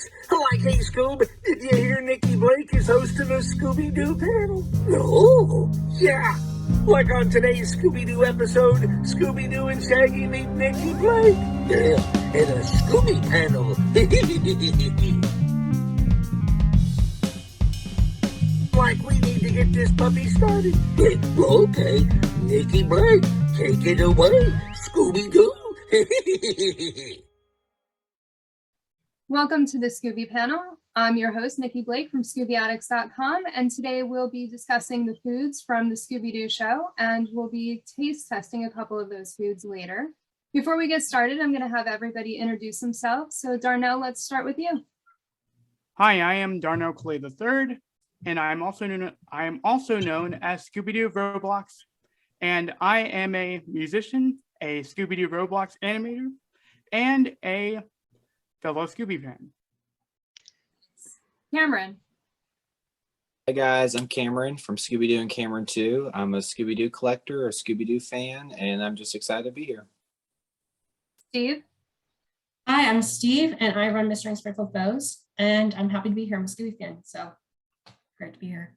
Addicts. Like, hey, Scoob, did you hear Nikki Blake is hosting a Scooby-Doo panel? No. Yeah. Like on today's Scooby-Doo episode, Scooby-Doo and Shaggy meet Nikki Blake. Yeah, in a Scooby Panel. Like, we need to get this puppy started. Okay, Nikki Blake, take it away, Scooby-Doo. Welcome to the Scooby Panel. I'm your host, Nikki Blake from ScoobyAddicts.com, and today we'll be discussing the foods from the Scooby-Doo Show, and we'll be taste testing a couple of those foods later. Before we get started, I'm going to have everybody introduce themselves. So Darnell, let's start with you. Hi, I am Darnell Clay III, and I am also known as Scooby-Doo Roblox, and I am a musician, a Scooby-Doo Roblox animator, and a fellow Scooby fan. Cameron. Hey guys, I'm Cameron from Scooby-Doo and Cameron Too. I'm a Scooby-Doo collector, a Scooby-Doo fan, and I'm just excited to be here. Steve. Hi, I'm Steve, and I run Mystery and Sprinkled Bows, and I'm happy to be here. I'm a Scooby fan, so great to be here.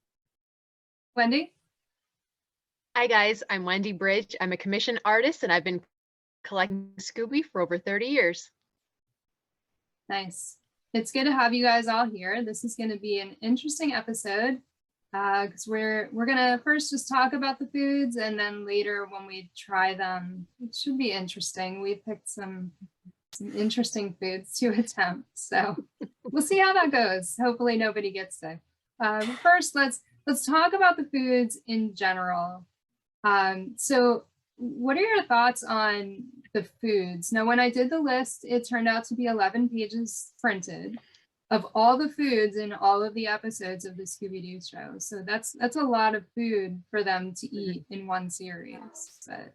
Wendy. Hi guys, I'm Wendy Bridge. I'm a commission artist, and I've been collecting Scooby for over 30 years. Nice. It's good to have you guys all here. This is going to be an interesting episode because we're going to first just talk about the foods, and then later when we try them, it should be interesting. We picked some interesting foods to attempt, so we'll see how that goes. Hopefully nobody gets sick. First, let's talk about the foods in general. So what are your thoughts on the foods? Now, when I did the list, it turned out to be 11 pages printed of all the foods in all of the episodes of the Scooby-Doo show. So that's a lot of food for them to eat in one series. But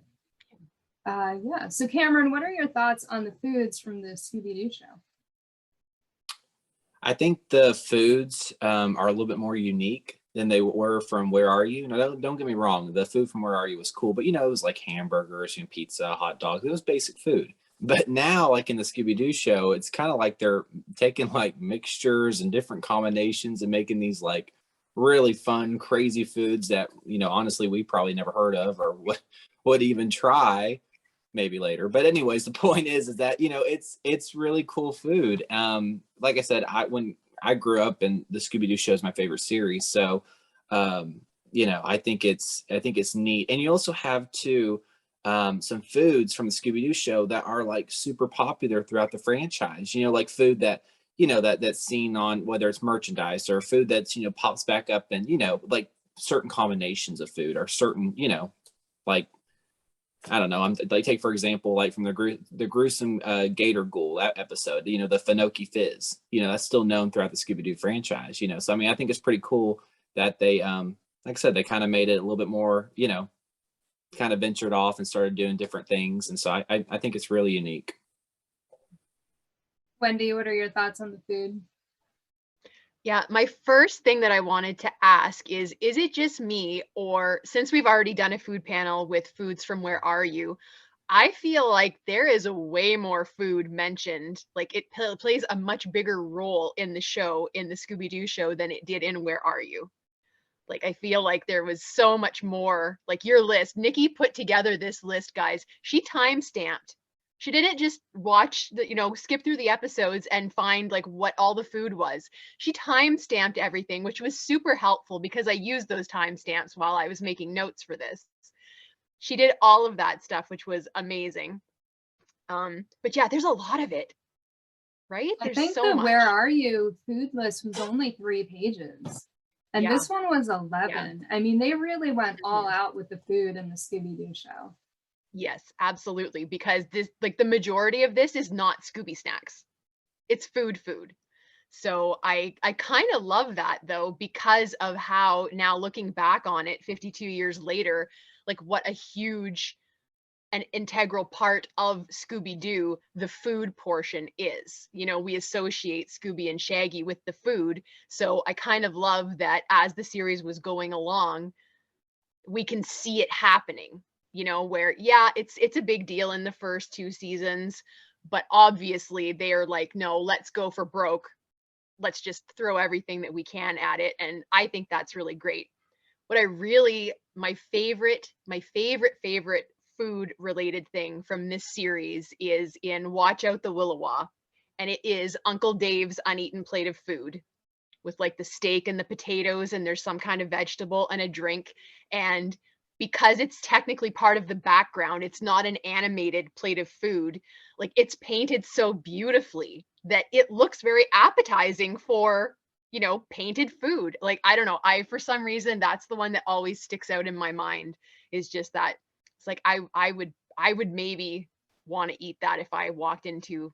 yeah, so Cameron, what are your thoughts on the foods from the Scooby-Doo show? I think the foods are a little bit more unique than they were from Where Are You? Now, don't get me wrong, the food from Where Are You was cool, but it was like hamburgers and pizza, hot dogs. It was basic food. But now, like in the Scooby-Doo show, it's kind of like they're taking like mixtures and different combinations and making these like really fun, crazy foods that, honestly, we probably never heard of or would even try maybe later. But anyways, the point is that, it's really cool food. Like I said, when I grew up and the Scooby-Doo show is my favorite series. So, I think it's neat. And you also have some foods from the Scooby-Doo show that are like super popular throughout the franchise, like food that, that's seen on whether it's merchandise or food that's, pops back up and, like certain combinations of food or certain, like, I don't know. I'm like, take for example, like from the gruesome Gator Ghoul, that episode, the Finoki Fizz, that's still known throughout the Scooby-Doo franchise, So, I mean, I think it's pretty cool that they, like I said, they kind of made it a little bit more, kind of ventured off and started doing different things. And so I think it's really unique. Wendy, what are your thoughts on the food? Yeah, my first thing that I wanted to ask is it just me, or since we've already done a food panel with foods from Where Are You, I feel like there is a way more food mentioned. Like it plays a much bigger role in the show, in the Scooby-Doo show, than it did in Where Are You. Like, I feel like there was so much more, like your list. Nikki put together this list, guys. She time-stamped. She didn't just watch skip through the episodes and find like what all the food was. She time-stamped everything, which was super helpful because I used those timestamps while I was making notes for this. She did all of that stuff, which was amazing. But yeah, there's a lot of it, right? I think the Where Are You food list was only 3 pages. And this one was 11. Yeah. I mean, they really went all out with the food in the Scooby-Doo show. Yes, absolutely. Because this, like the majority of this is not Scooby snacks. It's food. So I kind of love that though, because of how now looking back on it 52 years later, like what a huge and integral part of Scooby-Doo the food portion is. We associate Scooby and Shaggy with the food. So I kind of love that as the series was going along, we can see it happening, where, yeah, it's a big deal in the first 2 seasons, but obviously they are like, no, let's go for broke let's just throw everything that we can at it. And I think that's really great. What my favorite food related thing from this series is in Watch Out the Willowa. And it is Uncle Dave's uneaten plate of food with like the steak and the potatoes, and there's some kind of vegetable and a drink. And because it's technically part of the background, it's not an animated plate of food. Like, it's painted so beautifully that it looks very appetizing for, you know, painted food. Like, I don't know, for some reason, that's the one that always sticks out in my mind, is just that it's like, I would maybe want to eat that if I walked into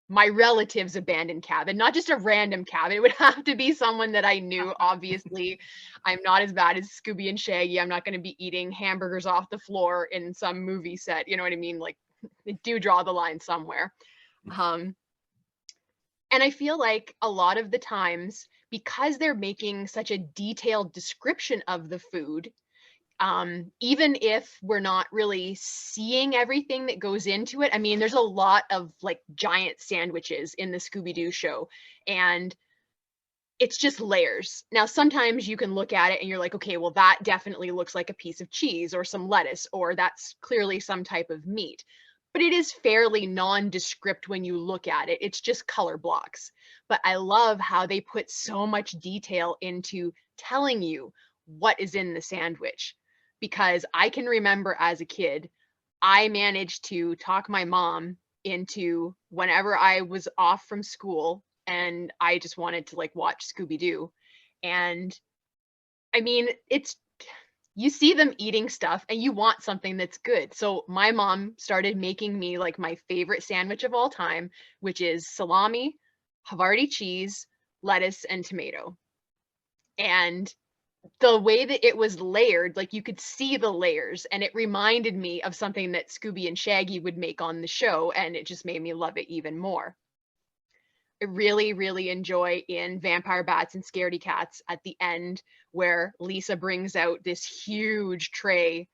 my relative's abandoned cabin, not just a random cabin. It would have to be someone that I knew. Obviously, I'm not as bad as Scooby and Shaggy. I'm not going to be eating hamburgers off the floor in some movie set. You know what I mean? Like, do draw the line somewhere. And I feel like a lot of the times, because they're making such a detailed description of the food, even if we're not really seeing everything that goes into it. I mean, there's a lot of like giant sandwiches in the Scooby-Doo show, and it's just layers. Now, sometimes you can look at it and you're like, okay, well, that definitely looks like a piece of cheese or some lettuce, or that's clearly some type of meat. But it is fairly nondescript when you look at it. It's just color blocks. But I love how they put so much detail into telling you what is in the sandwich. Because I can remember as a kid, I managed to talk my mom into, whenever I was off from school and I just wanted to like watch Scooby-Doo. And I mean, you see them eating stuff and you want something that's good. So my mom started making me like my favorite sandwich of all time, which is salami, Havarti cheese, lettuce, and tomato. And the way that it was layered, like you could see the layers, and it reminded me of something that Scooby and Shaggy would make on the show, and it just made me love it even more. I really, really enjoy in Vampire Bats and Scaredy Cats at the end, where Lisa brings out this huge tray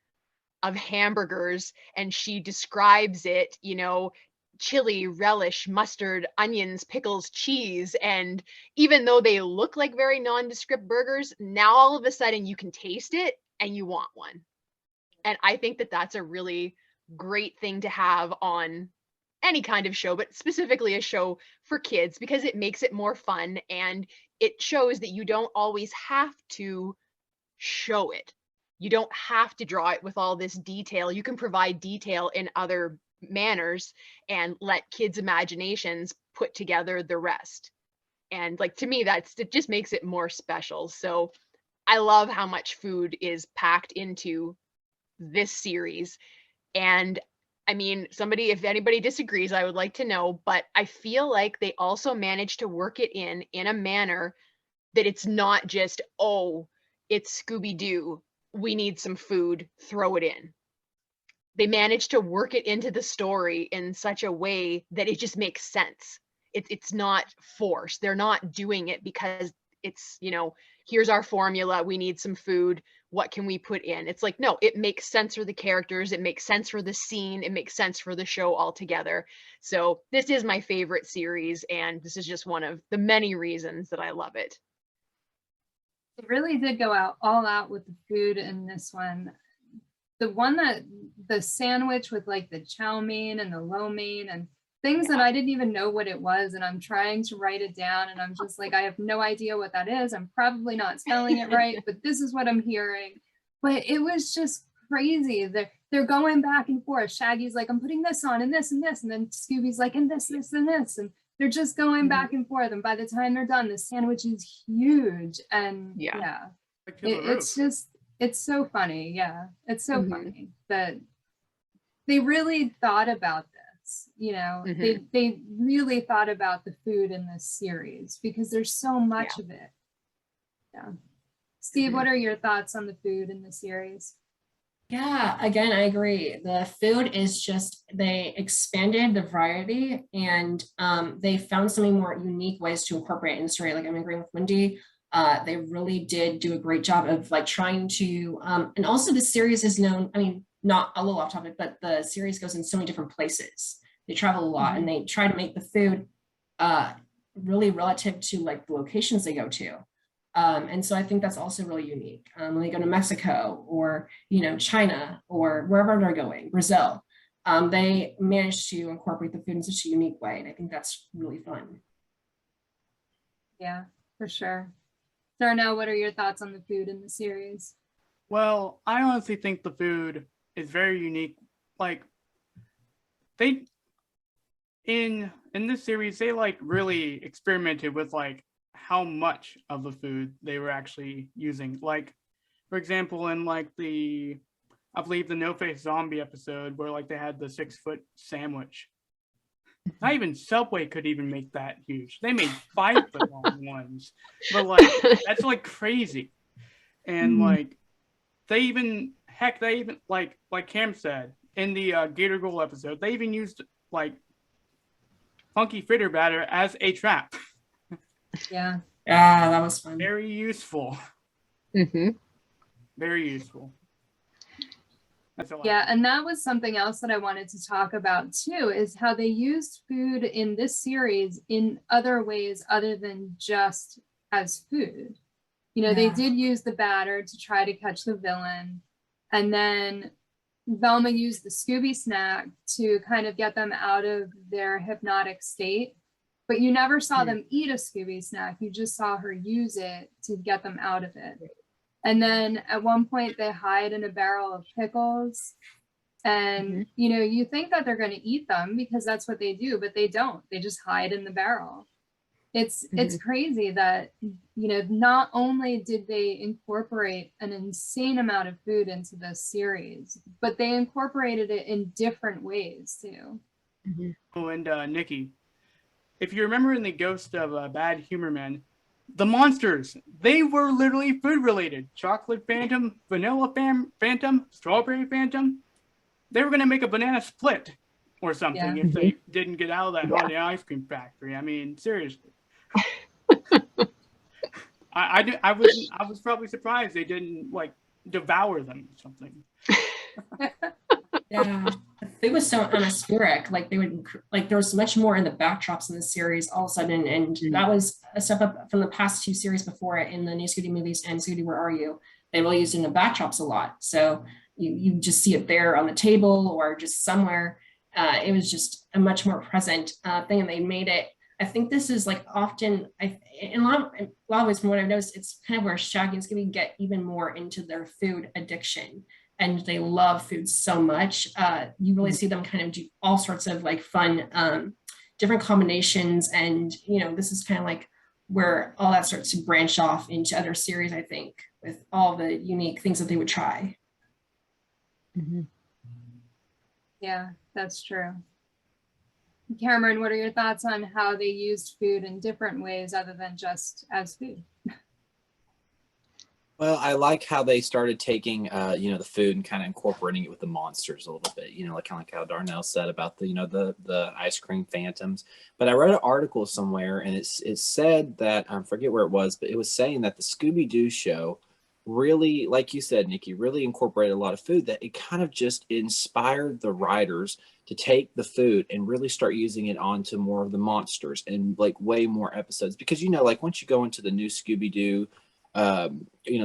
of hamburgers and she describes it, you know, chili, relish, mustard, onions, pickles, cheese. And even though they look like very nondescript burgers, now all of a sudden you can taste it and you want one. And I think that that's a really great thing to have on any kind of show, but specifically a show for kids, because it makes it more fun and it shows that you don't always have to show it. You don't have to draw it with all this detail. You can provide detail in other manners and let kids' imaginations put together the rest. And like, to me, it just makes it more special. So I love how much food is packed into this series. And I mean, if anybody disagrees, I would like to know, but I feel like they also managed to work it in a manner that it's not just, oh, it's Scooby-Doo, we need some food, throw it in. They managed to work it into the story in such a way that it just makes sense. It's not forced. They're not doing it because it's, you know, here's our formula, we need some food, what can we put in? It's like, no, it makes sense for the characters, it makes sense for the scene, it makes sense for the show altogether. So this is my favorite series, and this is just one of the many reasons that I love it. It really did go all out with the food in this one. The sandwich with like the chow mein and the lo mein and things that I didn't even know what it was, and I'm trying to write it down and I'm just like, I have no idea what that is. I'm probably not spelling it right, but this is what I'm hearing. But it was just crazy. They're going back and forth. Shaggy's like, I'm putting this on and this and this, and then Scooby's like, and this, this, and this, and they're just going back and forth. And by the time they're done, the sandwich is huge. And it's so funny. Yeah, it's so funny that they really thought about this. You know, they really thought about the food in this series because there's so much of it. Yeah. Steve, what are your thoughts on the food in the series? Yeah, again, I agree. The food is just, they expanded the variety and they found so many more unique ways to incorporate in the story. Like, I'm agreeing with Wendy. They really did do a great job of like trying to, and also the series is known, I mean, not a little off topic, but the series goes in so many different places. They travel a lot and they try to make the food really relative to like the locations they go to. And so I think that's also really unique. When they go to Mexico or, China or wherever they're going, Brazil, they manage to incorporate the food in such a unique way. And I think that's really fun. Yeah, for sure. Darnell, what are your thoughts on the food in the series? Well, I honestly think the food is very unique. Like they in this series, they like really experimented with like how much of the food they were actually using. Like, for example, in like I believe the No Face Zombie episode where like they had the 6-foot sandwich. Not even Subway could even make that huge. They made 5-foot long ones, but like that's like crazy. And like they even like Cam said in the Gator Goal episode, they even used like funky fritter batter as a trap. Yeah. Yeah, that was fun. Very useful. Very useful. That's a lot. Yeah, and that was something else that I wanted to talk about too, is how they used food in this series in other ways other than just as food. They did use the batter to try to catch the villain, and then Velma used the Scooby snack to kind of get them out of their hypnotic state. But you never saw them eat a Scooby snack. You just saw her use it to get them out of it. And then at one point they hide in a barrel of pickles. And, you think that they're going to eat them because that's what they do, but they don't. They just hide in the barrel. It's crazy that, not only did they incorporate an insane amount of food into this series, but they incorporated it in different ways too. Oh, and Nikki, if you remember in the Ghost of Bad Humor Man, the monsters, they were literally food related. Chocolate Phantom, Vanilla Phantom, Strawberry Phantom. They were going to make a banana split or something if they didn't get out of that haunted ice cream factory. I mean, seriously. I was probably surprised they didn't like devour them or something. Yeah, it was so atmospheric. Like they would, like there was much more in the backdrops in the series all of a sudden, and that was a step up from the past 2 series before it in the new Scooby movies and Scooby Where Are You? They really used it in the backdrops a lot. So you just see it there on the table or just somewhere. It was just a much more present thing, and they made it. I think this is like often, in a lot of ways, from what I've noticed, it's kind of where Shaggy and Scooby get even more into their food addiction. And they love food so much. You really see them kind of do all sorts of like fun, different combinations. And, this is kind of like where all that starts to branch off into other series, I think, with all the unique things that they would try. Yeah, that's true. Cameron, what are your thoughts on how they used food in different ways other than just as food? Well, I like how they started taking, the food and kind of incorporating it with the monsters a little bit. Like kind of like how Darnell said about the ice cream phantoms. But I read an article somewhere, and it said that I forget where it was, but it was saying that the Scooby-Doo show really, like you said, Nikki, really incorporated a lot of food. That it kind of just inspired the writers to take the food and really start using it onto more of the monsters and like way more episodes. Because like once you go into the new Scooby-Doo. I'm talking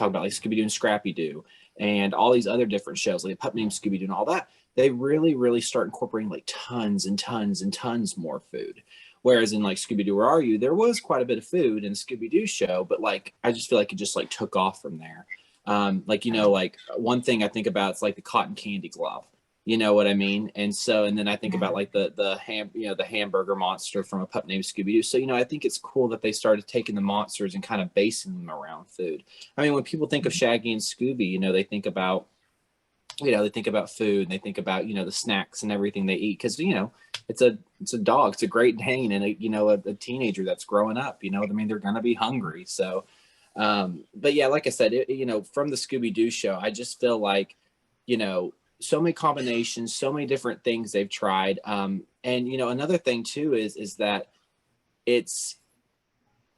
about like Scooby-Doo and Scrappy-Doo and all these other different shows, like Pup Named Scooby-Doo and all that. They really, really start incorporating like tons and tons and tons more food. Whereas in like Scooby-Doo Where Are You, there was quite a bit of food in the Scooby-Doo show, but like I just feel like it just like took off from there. Like one thing I think about is like the cotton candy glove. You know what I mean? And then I think about like the hamburger monster from A Pup Named Scooby-Doo. So, I think it's cool that they started taking the monsters and kind of basing them around food. I mean, when people think of Shaggy and Scooby, they think about, food, and they think about, the snacks and everything they eat. Cause it's a dog, it's a Great Dane and a teenager that's growing up, what I mean? They're going to be hungry. So, but yeah, like I said, from the Scooby-Doo show, I just feel like, so many combinations, so many different things they've tried. And, another thing too, is that it's,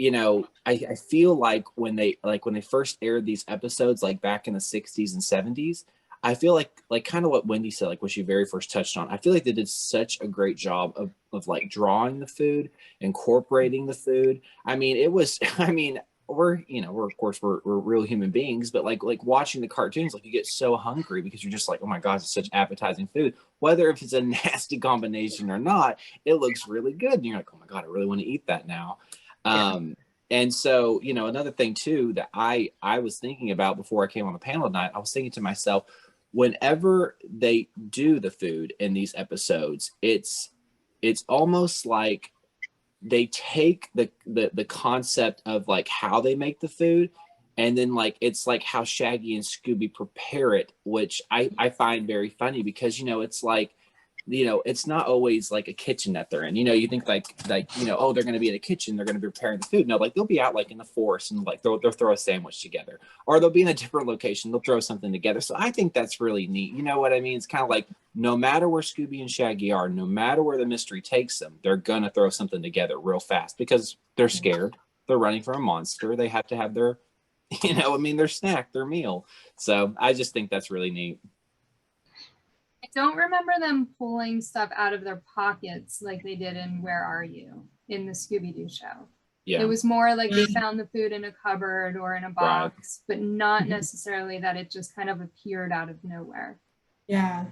I feel like when they first aired these episodes, like back in the 60s and 70s, I feel like kind of what Wendy said, like what she very first touched on. I feel like they did such a great job of like drawing the food, incorporating the food. I mean, it was, I mean, we're, you know, we're, of course, we're real human beings, but like watching the cartoons, like you get so hungry because you're just like, oh my gosh, it's such appetizing food. Whether if it's a nasty combination or not, it looks really good. And you're like, oh my God, I really want to eat that now. And so, you know, another thing too that I was thinking about before I came on the panel tonight, I was thinking to myself, whenever they do the food in these episodes, it's almost like they take the concept of like how they make the food, and then like it's like how Shaggy and Scooby prepare it, which I find very funny because, you know, it's like, you know, it's not always like a kitchen that they're in. You know, you think like you know, oh, they're going to be in a kitchen, they're going to be preparing the food. No, like they'll be out like in the forest and like they'll throw a sandwich together, or they'll be in a different location, they'll throw something together. So I think that's really neat. You know what I mean? It's kind of like no matter where Scooby and Shaggy are, no matter where the mystery takes them, they're gonna throw something together real fast because they're scared. They're running from a monster. They have to have their, you know, I mean, their snack, their meal. So I just think that's really neat. I don't remember them pulling stuff out of their pockets like they did in Where Are You in the Scooby-Doo show. Yeah. It was more like they found the food in a cupboard or in a box, but not necessarily that it just kind of appeared out of nowhere. Yeah.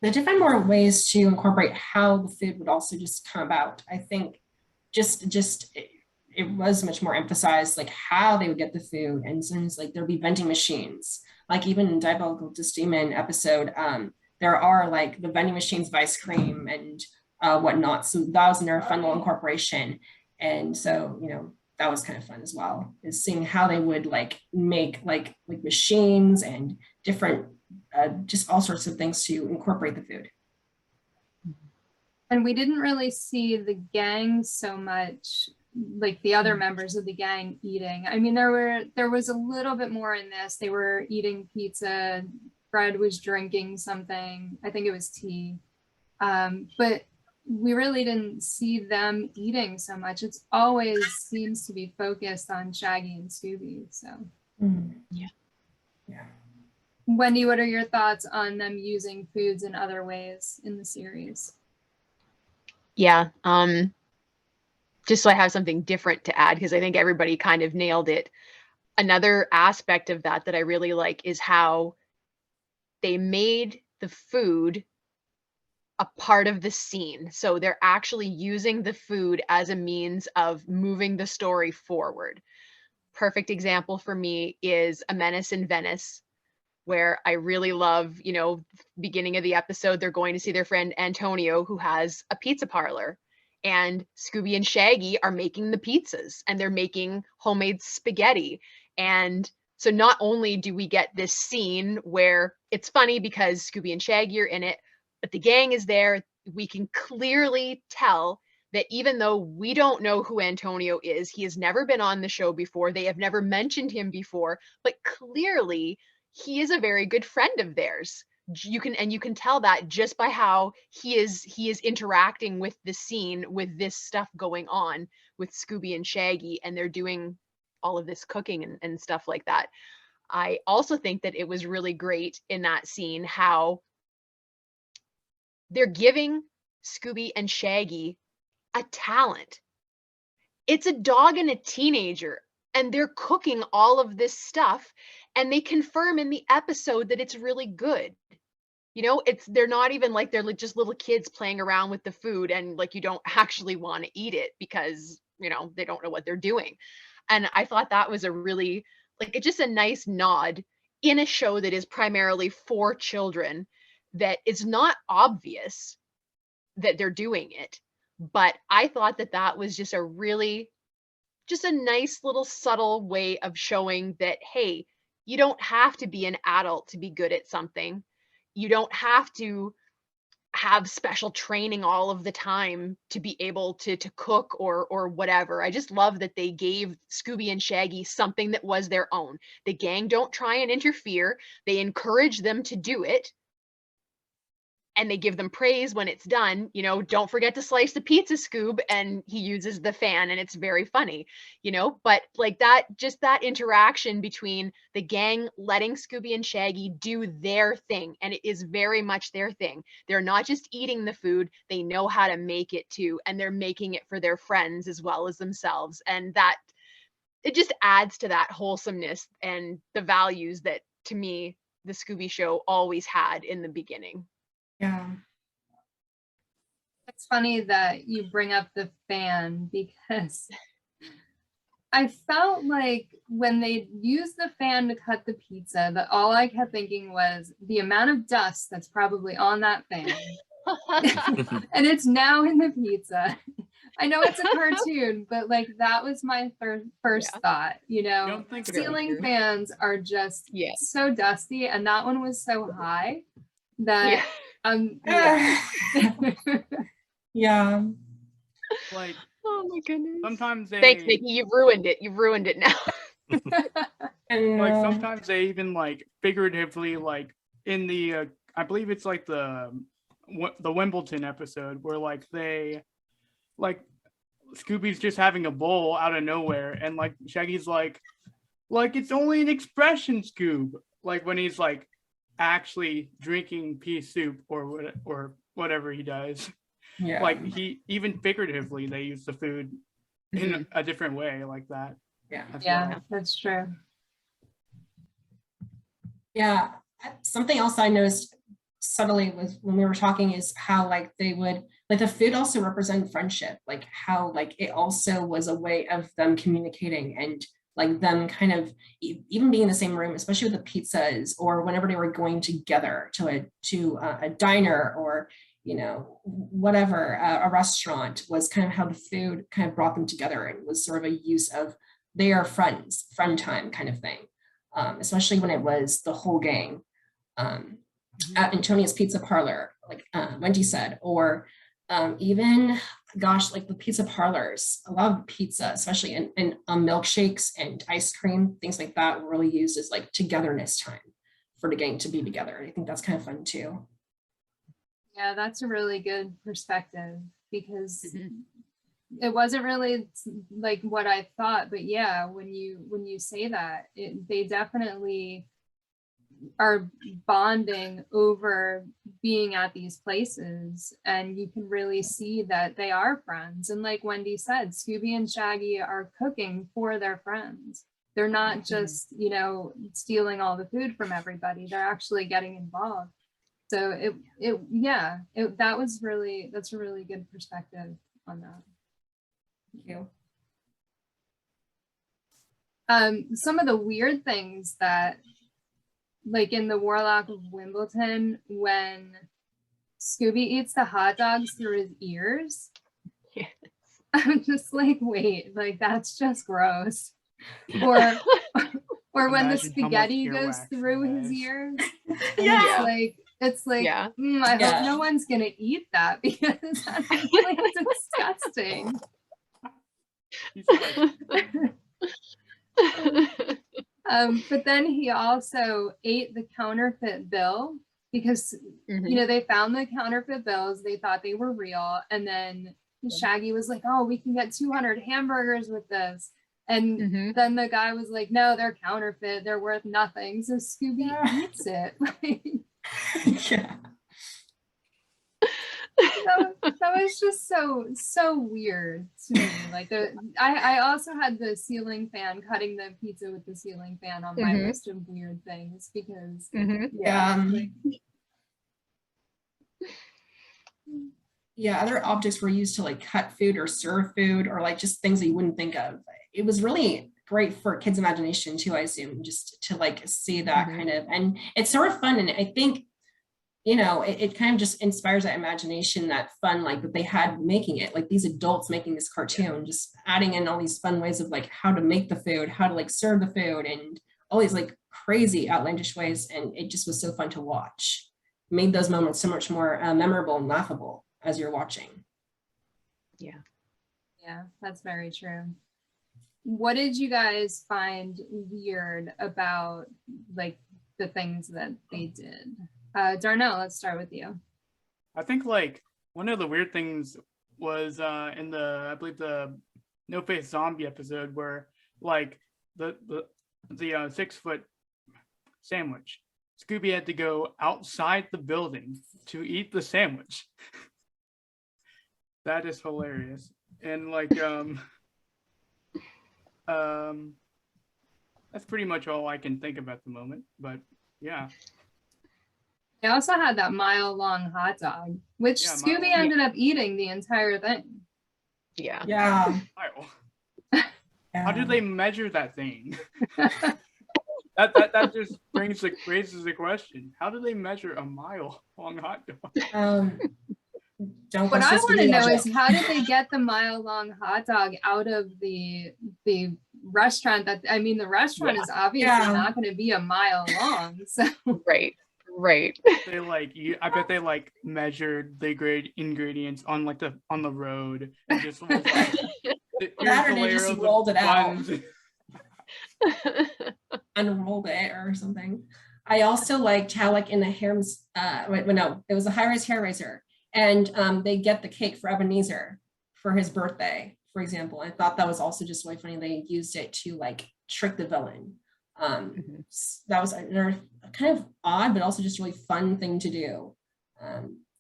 They did find more ways to incorporate how the food would also just come about. I think it was much more emphasized like how they would get the food, and sometimes like there'll be vending machines. Like even in Diabolical Demon episode, there are like the vending machines of ice cream and whatnot. So that was another fun little incorporation. And so, you know, that was kind of fun as well, is seeing how they would like make like machines and different, just all sorts of things to incorporate the food. And we didn't really see the gang so much, like the other members of the gang eating. I mean, there was a little bit more in this. They were eating pizza. Fred was drinking something. I think it was tea. But we really didn't see them eating so much. It's always seems to be focused on Shaggy and Scooby. So Yeah. Wendy, what are your thoughts on them using foods in other ways in the series? Yeah. Just so I have something different to add, because I think everybody kind of nailed it. Another aspect of that I really like is how they made the food a part of the scene. So they're actually using the food as a means of moving the story forward. Perfect example for me is A Menace in Venice, where I really love, you know, beginning of the episode, they're going to see their friend Antonio, who has a pizza parlor. And Scooby and Shaggy are making the pizzas, and they're making homemade spaghetti. And so not only do we get this scene where it's funny because Scooby and Shaggy are in it, but the gang is there. We can clearly tell that even though we don't know who Antonio is, he has never been on the show before, they have never mentioned him before, but clearly he is a very good friend of theirs. You can tell that just by how he is interacting with the scene, with this stuff going on with Scooby and Shaggy, and they're doing all of this cooking and stuff like that. I also think that it was really great in that scene how they're giving Scooby and Shaggy a talent. It's a dog and a teenager, and they're cooking all of this stuff, and they confirm in the episode that it's really good. You know, they're not even like they're just little kids playing around with the food, and like you don't actually want to eat it because, you know, they don't know what they're doing. And I thought that was a really it's just a nice nod in a show that is primarily for children, that it's not obvious that they're doing it. But I thought that was just a nice little subtle way of showing that, hey, you don't have to be an adult to be good at something. You don't have to have special training all of the time to be able to cook or whatever. I just love that they gave Scooby and Shaggy something that was their own. The gang don't try and interfere. They encourage them to do it. and they give them praise when it's done. You know, don't forget to slice the pizza, Scoob. And he uses the fan, and it's very funny, you know, but like that, just that interaction between the gang letting Scooby and Shaggy do their thing. And it is very much their thing. They're not just eating the food, they know how to make it too. And they're making it for their friends as well as themselves. And that, it just adds to that wholesomeness and the values that, to me, the Scooby Show always had in the beginning. Yeah. It's funny that you bring up the fan, because I felt like when they used the fan to cut the pizza, that all I kept thinking was the amount of dust that's probably on that fan. And it's now in the pizza. I know it's a cartoon, but like that was my first thought, you know. Don't think Ceiling fans are just so dusty, and that one was so high that Yeah. Like, oh my goodness. sometimes they Thanks, Nikki. You've ruined it. You've ruined it now. like sometimes they even like figuratively, like in the I believe it's like the Wimbledon episode where like they like Scooby's just having a bowl out of nowhere, and like Shaggy's like it's only an expression, Scoob. Like when he's like actually drinking pea soup or whatever he does. Yeah. Like he even figuratively they use the food in a different way like that. Yeah. Yeah, that's true. Yeah. Something else I noticed subtly was when we were talking is how like they would like the food also represent friendship, like how like it also was a way of them communicating and like them kind of even being in the same room, especially with the pizzas, or whenever they were going together to a diner or, you know, whatever, a restaurant, was kind of how the food kind of brought them together and was sort of a use of they are friends, friend time kind of thing, especially when it was the whole gang at Antonia's Pizza Parlor, like Wendy said, or even, gosh, like the pizza parlors, a lot of pizza, especially in milkshakes and ice cream, things like that were really used as like togetherness time for the gang to be together. And I think that's kind of fun too. Yeah, that's a really good perspective, because it wasn't really like what I thought, but yeah, when you say that, they definitely are bonding over being at these places, and you can really see that they are friends. And like Wendy said, Scooby and Shaggy are cooking for their friends. They're not just, you know, stealing all the food from everybody. They're actually getting involved. So that's a really good perspective on that. Thank you. Some of the weird things that, like in the Warlock of Wimbledon, when Scooby eats the hot dogs through his ears, Yes. I'm just like, wait, like that's just gross. Or when the Imagine how much spaghetti goes earwax through that his is. ears. Yeah. It's like, Yeah. I Yeah. hope no one's gonna eat that, because that's like disgusting. But then he also ate the counterfeit bill, because you know, they found the counterfeit bills, they thought they were real, and then Shaggy was like, oh, we can get 200 hamburgers with this, and then the guy was like, no, they're counterfeit, they're worth nothing. So Scooby eats it. Yeah. That was just so weird to me. Like I also had the ceiling fan, cutting the pizza with the ceiling fan on my list of weird things, because other objects were used to like cut food or serve food, or like just things that you wouldn't think of. It was really great for kids' imagination too, I assume, just to like see that kind of, and it's sort of fun. And I think, you know, it kind of just inspires that imagination, that fun, like that they had making it, like these adults making this cartoon, just adding in all these fun ways of like how to make the food, how to like serve the food, and all these like crazy outlandish ways. And it just was so fun to watch. It made those moments so much more memorable and laughable as you're watching. Yeah, that's very true. What did you guys find weird about like the things that they did? Darnell, let's start with you. I think like one of the weird things was in I believe the No Face Zombie episode where like the 6-foot sandwich, Scooby had to go outside the building to eat the sandwich. That is hilarious. And like that's pretty much all I can think of at the moment. But yeah. They also had that mile-long hot dog, which Yeah, Scooby mile-long. ended up eating the entire thing. Yeah. Yeah. Wow. How do they measure that thing? that just raises the question. How do they measure a mile-long hot dog? Don't What I question want to Scooby know logic. is how did they get the mile-long hot dog out of the restaurant? The restaurant is obviously not going to be a mile long. So Right. They I bet they like measured the ingredients on the road and just was like, here's the Saturday layer just of the rolled it out. buns. Unrolled it or something. I also liked how like in the Harem's it was a high-rise hair raiser, and they get the cake for Ebenezer for his birthday, for example. I thought that was also just really funny. They used it to like trick the villain. That was another kind of odd but also just really fun thing to do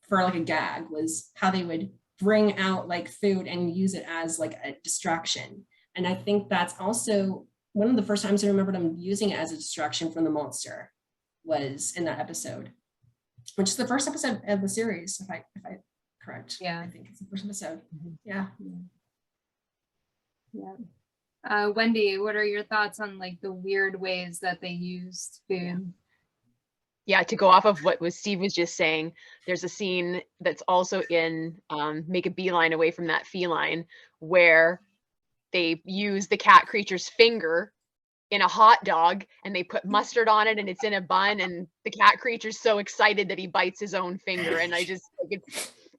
for like a gag, was how they would bring out like food and use it as like a distraction. And I think that's also one of the first times I remember them using it as a distraction from the monster was in that episode, which is the first episode of the series, if I correct. Yeah. I think it's the first episode. Yeah. Wendy, what are your thoughts on like the weird ways that they used food? Yeah, to go off of what Steve was just saying, there's a scene that's also in Make a Beeline Away from That Feline where they use the cat creature's finger in a hot dog and they put mustard on it and it's in a bun, and the cat creature's so excited that he bites his own finger. And I just like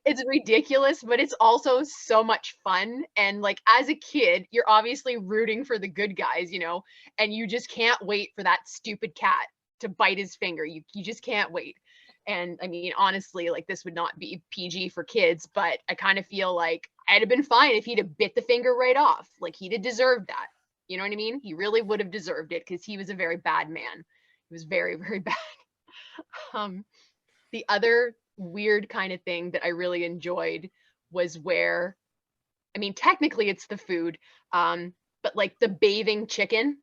it's ridiculous, but it's also so much fun. And like as a kid, you're obviously rooting for the good guys, you know, and you just can't wait for that stupid cat to bite his finger. You just can't wait. And I mean, honestly, like this would not be PG for kids, but I kind of feel like I'd have been fine if he'd have bit the finger right off. Like he'd have deserved that. You know what I mean? He really would have deserved it because he was a very bad man. He was very, very bad. The other weird kind of thing that I really enjoyed was where, I mean, technically it's the food, but like the bathing chicken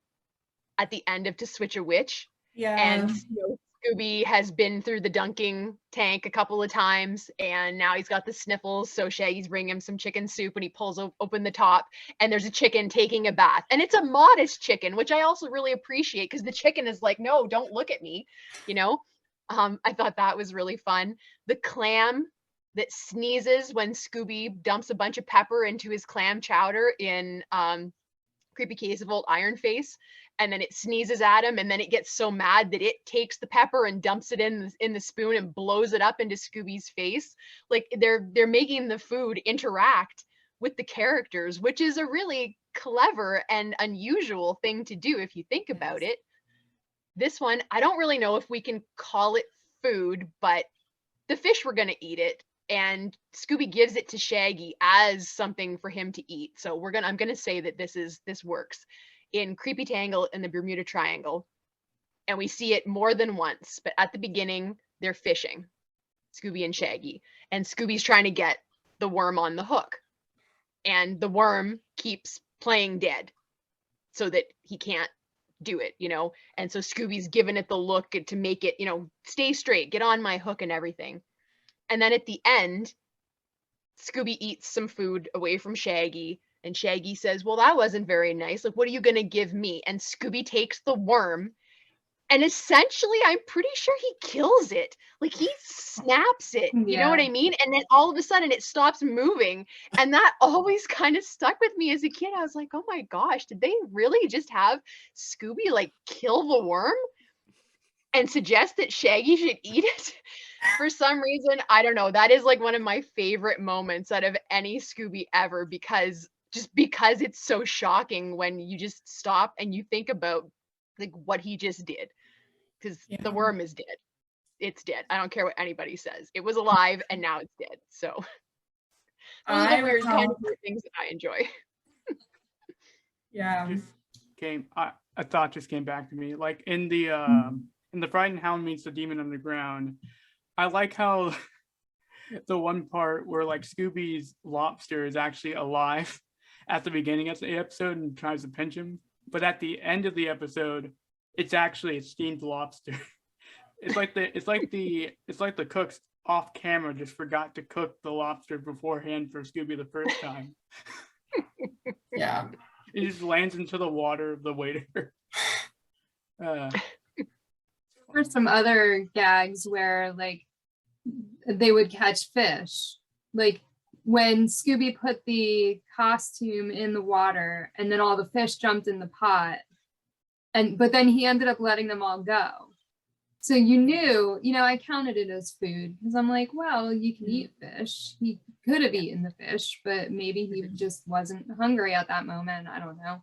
at the end of To Switch a Witch. Yeah. And you know, Scooby has been through the dunking tank a couple of times and now he's got the sniffles. So Shaggy's bringing him some chicken soup and he pulls open the top and there's a chicken taking a bath. And it's a modest chicken, which I also really appreciate because the chicken is like, no, don't look at me, you know? I thought that was really fun. The clam that sneezes when Scooby dumps a bunch of pepper into his clam chowder in Creepy Case of Old Iron Face, and then it sneezes at him, and then it gets so mad that it takes the pepper and dumps it in the spoon and blows it up into Scooby's face. Like they're making the food interact with the characters, which is a really clever and unusual thing to do if you think about it. This one, I don't really know if we can call it food, but the fish were going to eat it, and Scooby gives it to Shaggy as something for him to eat. So I'm going to say that this works in Creepy Tangle and the Bermuda Triangle. And we see it more than once, but at the beginning, they're fishing, Scooby and Shaggy, and Scooby's trying to get the worm on the hook, and the worm keeps playing dead so that he can't do it, you know? And so Scooby's giving it the look to make it, you know, stay straight, get on my hook and everything. And then at the end, Scooby eats some food away from Shaggy, and Shaggy says, well, that wasn't very nice. Like, what are you going to give me? And Scooby takes the worm, and essentially, I'm pretty sure he kills it. Like, he snaps it, you know what I mean? And then all of a sudden, it stops moving. And that always kind of stuck with me as a kid. I was like, oh my gosh, did they really just have Scooby, like, kill the worm and suggest that Shaggy should eat it? For some reason, I don't know. That is like one of my favorite moments out of any Scooby ever, because it's so shocking when you just stop and you think about like what he just did, because the worm is dead. it's dead. I don't care what anybody says. It was alive and now it's dead. So those are the weird kind of weird things that I enjoy. Yeah. A thought just came back to me. Like in the Frightened Hound Meets the Demon Underground, I like how the one part where like Scooby's lobster is actually alive at the beginning of the episode and tries to pinch him, but at the end of the episode, it's actually a steamed lobster. It's like the cooks off camera just forgot to cook the lobster beforehand for Scooby the first time. Yeah. It just lands into the water of the waiter. There's some other gags where like they would catch fish. Like when Scooby put the costume in the water and then all the fish jumped in the pot. But then he ended up letting them all go. So you knew, I counted it as food because I'm like, well, you can eat fish. He could have eaten the fish, but maybe he just wasn't hungry at that moment. I don't know.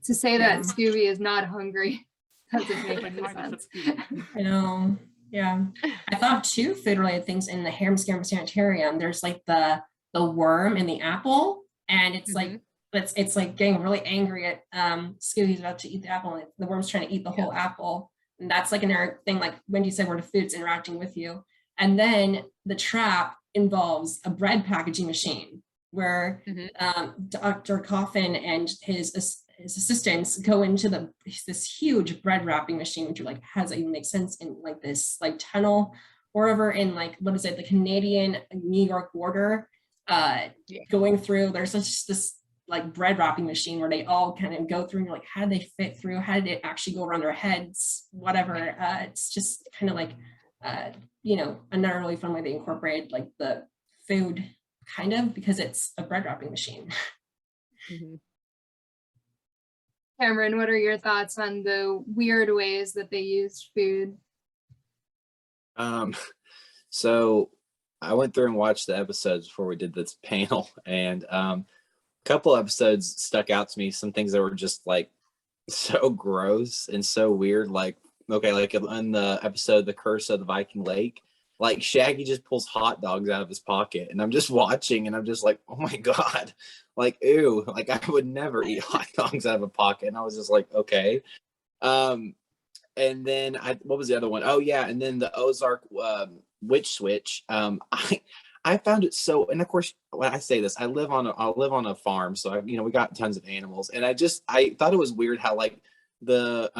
To say that Scooby is not hungry doesn't make any sense. I know. Yeah. I thought two food related things in the Harem Scarum Sanitarium. There's like the worm in the apple, and it's like it's like getting really angry at Scooby's about to eat the apple, and the worm's trying to eat the whole apple. And that's like another thing, like Wendy said, where the food's interacting with you. And then the trap involves a bread packaging machine where Dr. Coffin and his assistants go into this huge bread wrapping machine, which like has even make sense in like this like tunnel or wherever in like, what is it, the Canadian New York border, going through. There's just this like bread wrapping machine where they all kind of go through and you're like, how did they fit through? How did it actually go around their heads? Whatever. It's just kind of like, another really fun way they incorporate like the food kind of, because it's a bread wrapping machine. Cameron, what are your thoughts on the weird ways that they used food? So I went through and watched the episodes before we did this panel, and couple episodes stuck out to me, some things that were just like so gross and so weird. Like in the episode The Curse of the Viking Lake, like Shaggy just pulls hot dogs out of his pocket, and I'm just watching and I'm just like, oh my god, like ew, like I would never eat hot dogs out of a pocket. And I was just like, okay. And then what was the other one? Oh yeah, and then the Ozark witch switch. I found it so, and of course, when I say this, I live on a farm, so we got tons of animals, and I thought it was weird how the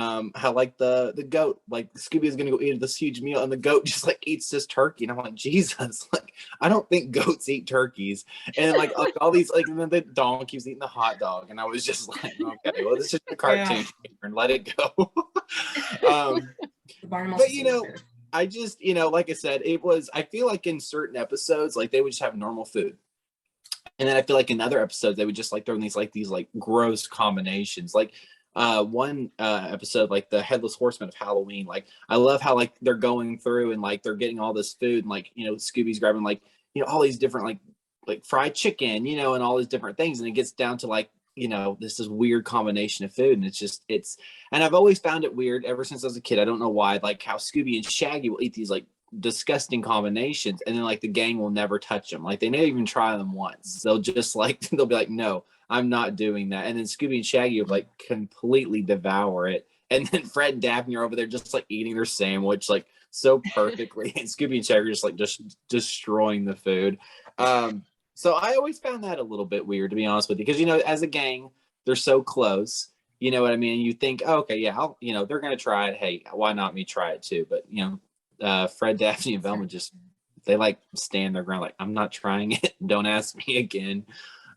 goat, like Scooby is gonna go eat this huge meal, and the goat just like eats this turkey, and I'm like, Jesus, like I don't think goats eat turkeys, and like all these like, and then the donkey's eating the hot dog, and I was just like, okay, well, this is just a cartoon, and let it go. But I just, like I said, I feel like in certain episodes, like they would just have normal food. And then I feel like in other episodes, they would just like throw in these gross combinations. Like one episode, like the Headless Horseman of Halloween. Like I love how like they're going through and like they're getting all this food, and like, Scooby's grabbing like, all these different like fried chicken, and all these different things. And it gets down to like, this is weird combination of food, and and I've always found it weird ever since I was a kid. I don't know why, like how Scooby and Shaggy will eat these like disgusting combinations, and then like the gang will never touch them. Like they never even try them once. They'll just like, they'll be like, no, I'm not doing that. And then Scooby and Shaggy would like completely devour it. And then Fred and Daphne are over there just like eating their sandwich like so perfectly. And Scooby and Shaggy are just like destroying the food. So I always found that a little bit weird, to be honest with you, because, as a gang, they're so close, you know what I mean? You think, oh, okay, yeah, they're going to try it. Hey, why not me try it too? But, Fred, Daphne, and Velma they like stand their ground. Like, I'm not trying it. Don't ask me again.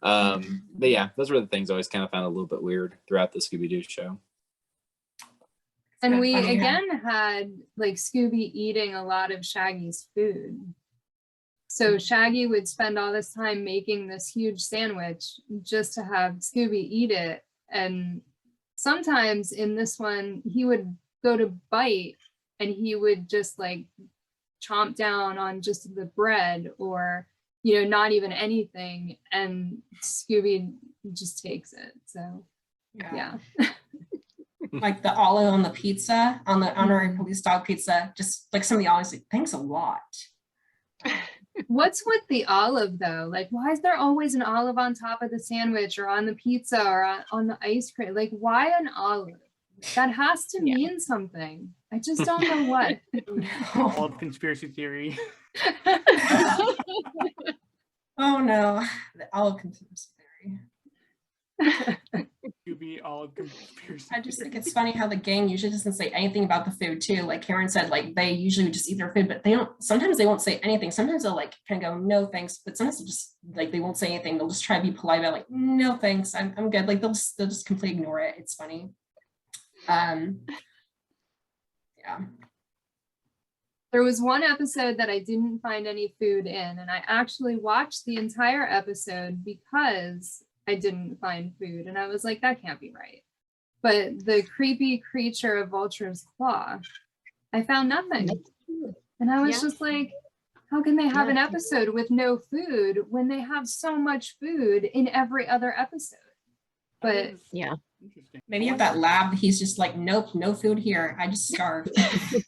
But yeah, those were the things I always kind of found a little bit weird throughout the Scooby-Doo show. And we again had like Scooby eating a lot of Shaggy's food. So Shaggy would spend all this time making this huge sandwich just to have Scooby eat it. And sometimes in this one, he would go to bite and he would just like chomp down on just the bread or, not even anything. And Scooby just takes it. So, yeah. like the olive on the pizza, on the honorary police dog pizza, just like some of the olives, like, thanks a lot. What's with the olive though? Like, why is there always an olive on top of the sandwich or on the pizza or on the ice cream? Like, why an olive? That has to mean something. I just don't know what. All conspiracy theory. Oh no, the olive conspiracy theory. Scooby olive conspiracy. I just think it's funny how the gang usually doesn't say anything about the food too. Like Karen said, like they usually would just eat their food, but they don't, sometimes they won't say anything. Sometimes they'll like kind of go, no thanks, but sometimes they'll just like, they won't say anything. They'll just try to be polite about like, no thanks, I'm good. Like they'll just completely ignore it. It's funny. Yeah. There was one episode that I didn't find any food in, and I actually watched the entire episode because I didn't find food, and I was like, that can't be right. But the creepy creature of Vulture's Claw, I found nothing. And I was just like, how can they have an episode with no food when they have so much food in every other episode? But Yeah. Maybe at that lab, he's just like, nope, no food here. I just starve.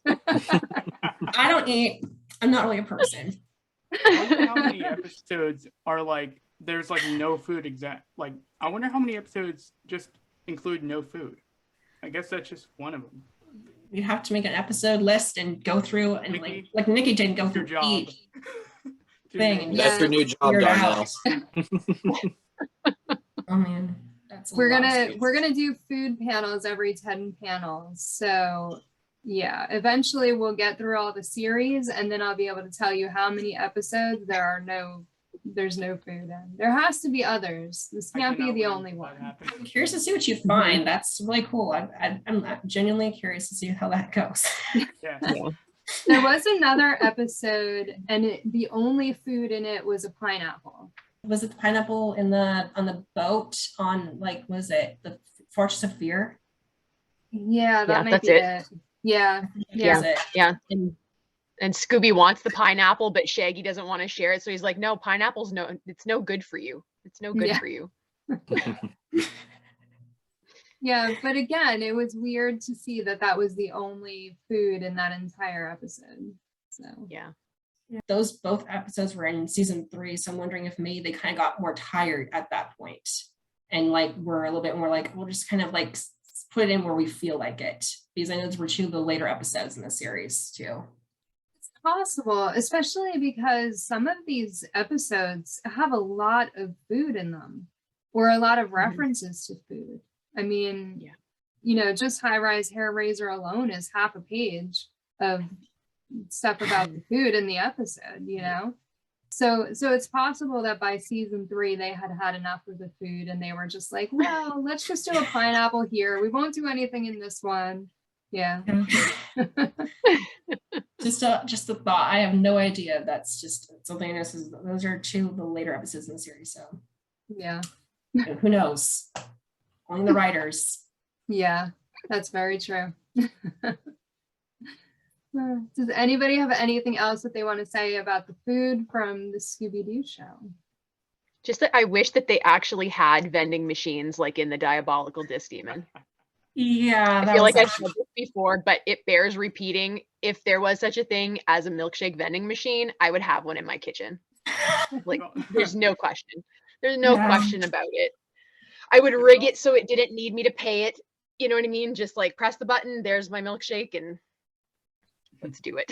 I don't eat. I'm not really a person. I wonder how many episodes are like, there's like no food like, I wonder how many episodes just include no food. I guess that's just one of them. You have to make an episode list and go through and Nikki, like Nikki didn't go your through job. each thing. And That's your new job, figure it Darnell. out. Oh man, that's a we're lot of gonna space. do food panels every 10 panels. So yeah, eventually we'll get through all the series, and then I'll be able to tell you how many episodes there's no food in. There has to be others. This I can't be cannot the wait only for one. that happen. I'm curious to see what you find. That's really cool. I'm genuinely curious to see how that goes. Yeah. There was another episode, and the only food in it was a pineapple. Was it the pineapple on the boat on like, was it the Fortress of Fear? Yeah, that might that's be it. it. Yeah. Was it? Yeah. And Scooby wants the pineapple, but Shaggy doesn't want to share it. So he's like, no, pineapple's it's no good for you. It's no good for you. Yeah, but again, it was weird to see that was the only food in that entire episode. So Yeah. Those both episodes were in season 3, so I'm wondering if maybe they kind of got more tired at that point, and like we're a little bit more like, we'll just kind of like put it in where we feel like it, because I know those were 2 of the later episodes in the series too. it's possible, especially because some of these episodes have a lot of food in them, or a lot of references to food. I mean, you know, just High Rise Hair Razor alone is half a page of stuff about the food in the episode, you know? So it's possible that by season 3, they had enough of the food and they were just like, well, let's just do a pineapple here. We won't do anything in this one. Yeah. Just a thought. I have no idea. That's just something I know. Those are 2 of the later episodes in the series. So Yeah. who knows? Only the writers. Yeah, that's very true. Does anybody have anything else that they want to say about the food from the Scooby-Doo show? Just that I wish that they actually had vending machines like in the Diabolical Disc Demon. Yeah, I feel like I've said this before, but it bears repeating. If there was such a thing as a milkshake vending machine, I would have one in my kitchen. Like, there's no question. There's no question about it. I would rig it so it didn't need me to pay it. You know what I mean? Just like press the button, there's my milkshake, and let's do it.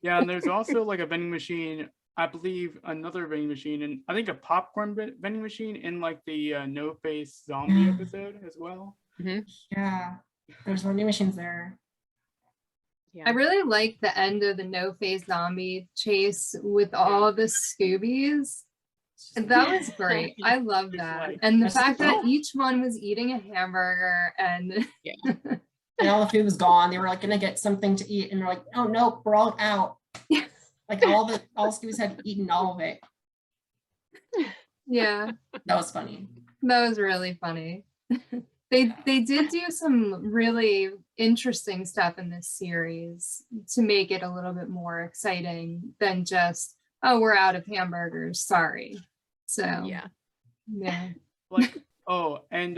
Yeah, and there's also like a vending machine, I believe another vending machine, and I think a popcorn vending machine in like the No Face Zombie episode as well. Yeah, there's vending machines there. I really like the end of the No Face Zombie chase with all the Scoobies. And that was great. I love that. And the fact that each one was eating a hamburger and and all the food was gone. They were like gonna get something to eat, and they're like, oh no, we're all out. Like all Scoobies had eaten all of it. Yeah, That was funny. that was really funny. They did do some really interesting stuff in this series to make it a little bit more exciting than just, oh, we're out of hamburgers, sorry. So Yeah. yeah. Like, oh, and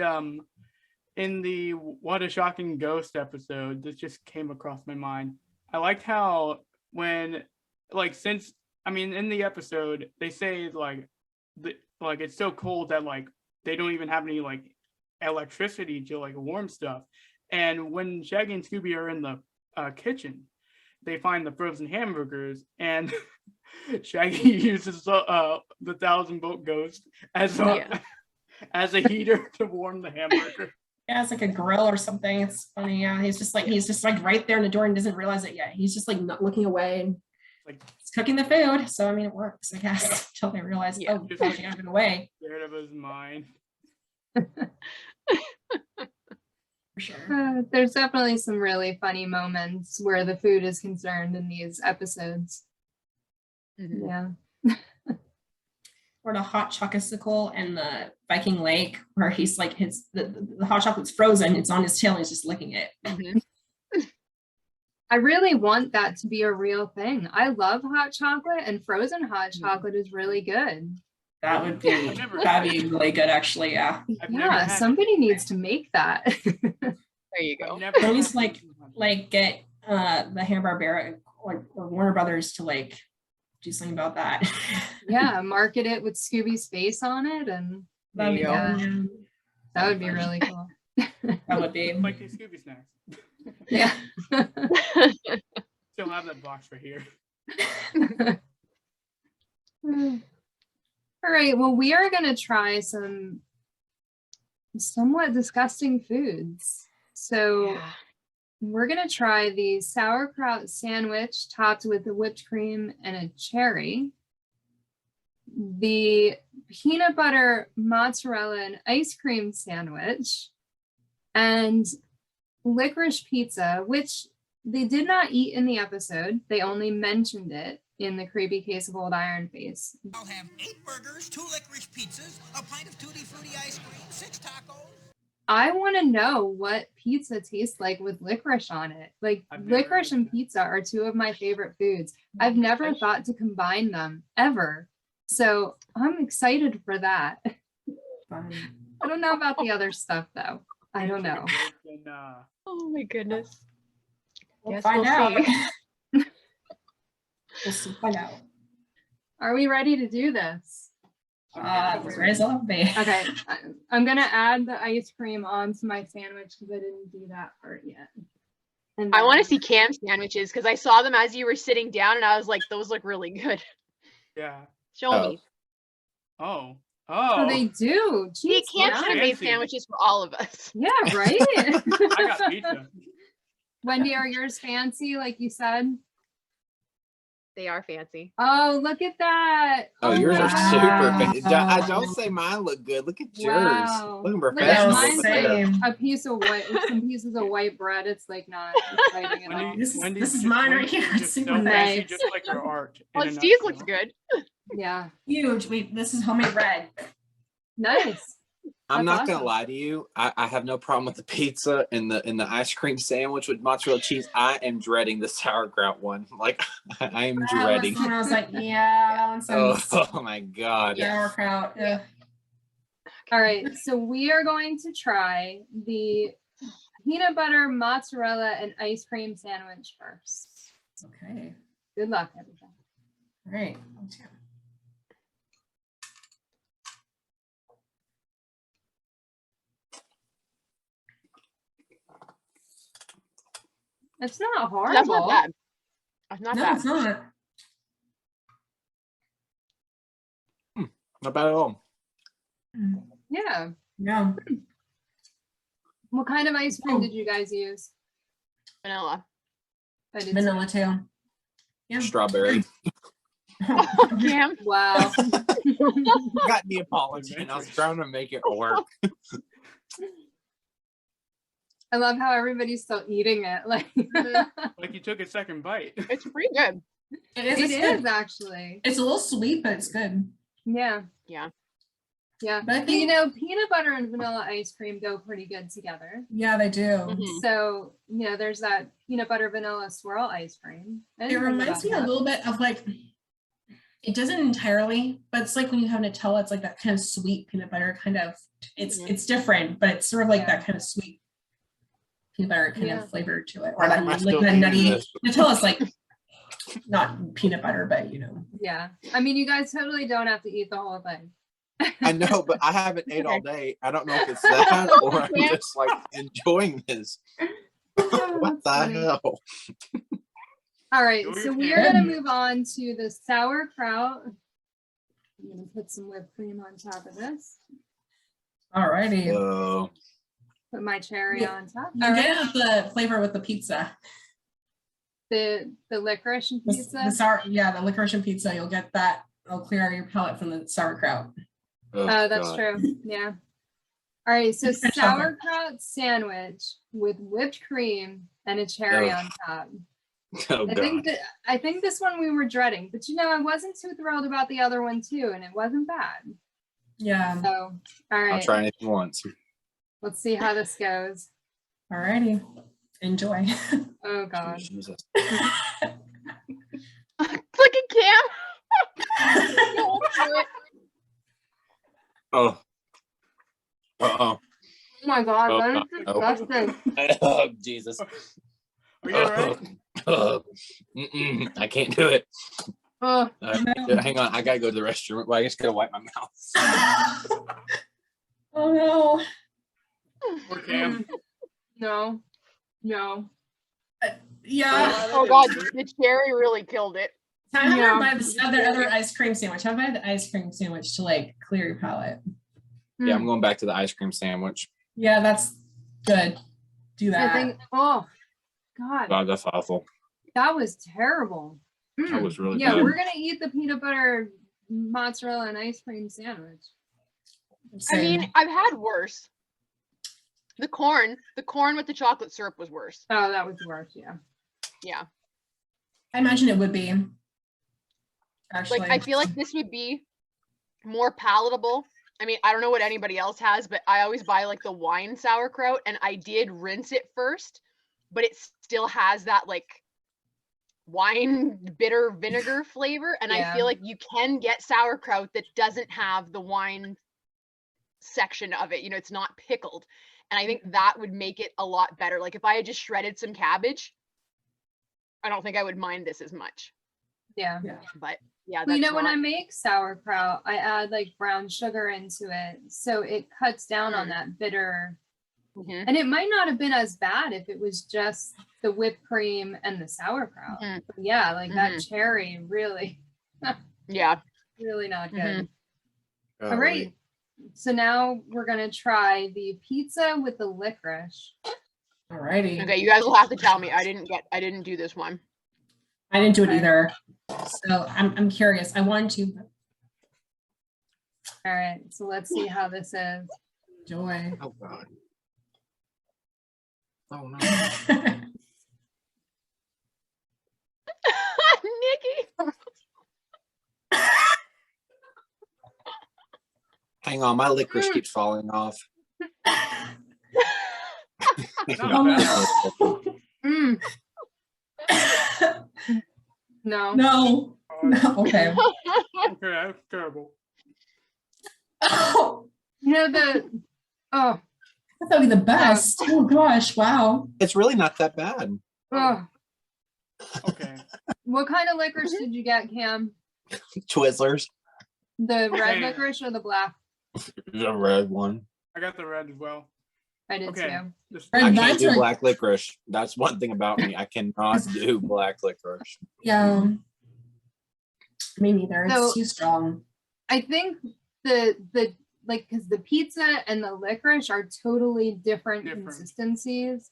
in the What a Shocking Ghost episode, this just came across my mind. I liked how when, like, since, I mean, in the episode, they say, like, it's so cold that, like, they don't even have any, like, electricity to, like, warm stuff. And when Shaggy and Scooby are in the kitchen, they find the frozen hamburgers, and Shaggy uses the 1,000-volt ghost as a heater to warm the hamburger. Yeah, it's like a grill or something. It's funny. Yeah, he's just like right there in the door and doesn't realize it yet. He's just like not looking away and Like, he's cooking the food. So I mean, it works, I guess, until they realize, Yeah. oh, gosh, I gotta get away. scared of his mind. For sure. There's definitely some really funny moments where the food is concerned in these episodes. Mhm. Yeah. Or the hot chocolate and the Viking Lake, where he's like the hot chocolate's frozen, it's on his tail, and he's just licking it. Mhm. I really want that to be a real thing. I love hot chocolate, and frozen hot Mhm. chocolate is really good. That would be really good, actually. Yeah. I've never Yeah, had it. somebody needs to make that. There you I've go. never At least, had like get the Hanna-Barbera or Warner Brothers to like do something about that. Yeah, market it with Scooby's face on it, and There you go. yeah, that would be really cool. That would be. like these Scooby snacks. Yeah. Still have that box right here. All right, well, we are going to try some somewhat disgusting foods. So Yeah. we're going to try the sauerkraut sandwich topped with the whipped cream and a cherry. The peanut butter mozzarella and ice cream sandwich. And licorice pizza, which they did not eat in the episode. They only mentioned it in the Creepy Case of Old Iron Face. I'll have 8 burgers, 2 licorice pizzas, a pint of Tutti Frutti ice cream, 6 tacos. I want to know what pizza tastes like with licorice on it. Like, I've never licorice had and that. pizza are two of my favorite foods. I've never thought to combine them ever. So I'm excited for that. Fun. I don't know about the other stuff though. I don't know. And, Oh my goodness. We'll Guess find we'll out. see. We'll soon find out. Are we ready to do this? Raise up, babe. Okay, I'm gonna add the ice cream onto my sandwich because I didn't do that part yet. And I want to then- see Cam sandwiches because I saw them as you were sitting down and I was like, those look really good. yeah. Show Oh. me. Oh. Oh, Oh. they do. See, Jeez, Cam yeah. should have made Fancy. sandwiches for all of us. Yeah, right? I got pizza. Wendy, are yours fancy, like you said? They are fancy. Oh, look at that. Oh, yours my are God. super. Wow. Don't say mine look good. Look at yours. Wow. Looking Look at professional. mine's over there. same. A piece of white, with some pieces of white bread. It's like not exciting at all. Wendy- This is- Wendy's this is just- mine right Wendy's here. just Super so fancy, nice. just like your art. in Oh, a Steve's nutshell. looks good. Yeah, Huge. Wait, this is homemade bread. nice. I'm That's not gonna awesome. lie to you. I have no problem with the pizza and the ice cream sandwich with mozzarella cheese. I am dreading the sauerkraut one. Like I am That dreading. was when I was like, yeah, that one sounds Oh my god. sauerkraut. Yeah. All right, so we are going to try the peanut butter, mozzarella, and ice cream sandwich first. Okay. Good luck, everybody. All right. It's not horrible. That's not bad. That's not No, bad. it's not. Not bad at all. Yeah. No. What kind of ice cream Oh. did you guys use? Vanilla. I did Vanilla too. Yeah. Strawberry. Cam. too. Wow. Got Neapolitan. I was trying to make it work. I love how everybody's still eating it. Like Like you took a second bite. It's pretty good. It is. it It's is good. actually. It's a little sweet, but it's good. Yeah. Yeah. Yeah. But I But, you think- know, peanut butter and vanilla ice cream go pretty good together. Yeah, they do. Mhm. So, you know, there's that peanut butter vanilla swirl ice cream. I It didn't think reminds about me a that. little bit of like It doesn't entirely, but it's like when you have Nutella, it's like that kind of sweet peanut butter kind of, it's different, but it's sort of like that kind of sweet peanut butter kind of flavor to it. Or Why am I like still that eating nutty, this? Nutella's like not peanut butter, but you know. Yeah. I mean, you guys totally don't have to eat the whole thing. I know, but I haven't ate all day. I don't know if it's that or I'm just like enjoying this. What the hell? All right, Do so your we are thing. gonna move on to the sauerkraut. I'm gonna put some whipped cream on top of this. Alrighty. Oh, Put my cherry Yeah. on top. You All get right, the flavor with the pizza. the licorice and The pizza. sour, yeah, the licorice and pizza, you'll get that. It'll clear out your palate from the sauerkraut. Oh, that's God. true. Yeah. All right, so It's French chocolate. sauerkraut sandwich with whipped cream and a cherry Ugh. on top. Oh, God. I think this one we were dreading, but you know, I wasn't too thrilled about the other one too, and it wasn't bad. Yeah. So, all I'll right, try anything once. let's see how this goes. Alrighty. Enjoy. Oh God. Jesus. Look at Cam. Oh. Uh-oh. Oh my God, Oh, that is no. disgusting. Oh, Jesus. Are you all right? I can't do it. Oh, Hang on, I gotta go to the restroom. Well, I just gotta wipe my mouth. Oh no. Poor Cam. no, no. Yeah. Oh God, the cherry really killed it. Have Yeah. her buy the other ice cream sandwich. Have her buy the ice cream sandwich to like clear your palate. Yeah, I'm going back to the ice cream sandwich. Yeah, that's good. Do that. I think. Oh God, God, that's awful. that was terrible. That was really Yeah, bad. we're gonna eat the peanut butter mozzarella and ice cream sandwich. I mean, I've had worse. The corn with the chocolate syrup was worse. Oh, that was worse. Yeah. Yeah. I imagine it would be. Actually, Like I feel like this would be more palatable. I mean, I don't know what anybody else has, but I always buy like the wine sauerkraut, and I did rinse it first, but it still has that like wine bitter vinegar flavor, and Yeah. I feel like you can get sauerkraut that doesn't have the wine section of it. You know, it's not pickled, and I think that would make it a lot better. Like if I had just shredded some cabbage, I don't think I would mind this as much. Yeah. But yeah, Well, you that's know, when not- I make sauerkraut, I add like brown sugar into it, so it cuts down on that bitter. Mhm. And it might not have been as bad if it was just the whipped cream and the sauerkraut. Mhm. But yeah, like that cherry really, Yeah. really not good. Mhm. All right. So now we're gonna try the pizza with the licorice. Alrighty. Okay, you guys will have to tell me. I didn't do this one. I didn't do it Okay. either. So I'm curious. I wanted to All right, so let's see how this is. enjoy. Oh, God. Oh, no. Nikki. Hang on, my licorice keeps falling off. Not bad. Mm. No. No. No. Okay. Okay, that's terrible. Oh, You know oh, that would be the best. Oh gosh. Wow. It's really not that bad. oh. Okay. What kind of licorice did you get, Cam? Twizzlers, The red Okay. licorice or the black? the red one. I got the red as well. I did Okay. too. This- Red I Mine's can't do like- black licorice. That's one thing about me. I cannot do black licorice. Yeah. Me neither. It's So- too strong. I think the like because the pizza and the licorice are totally different consistencies,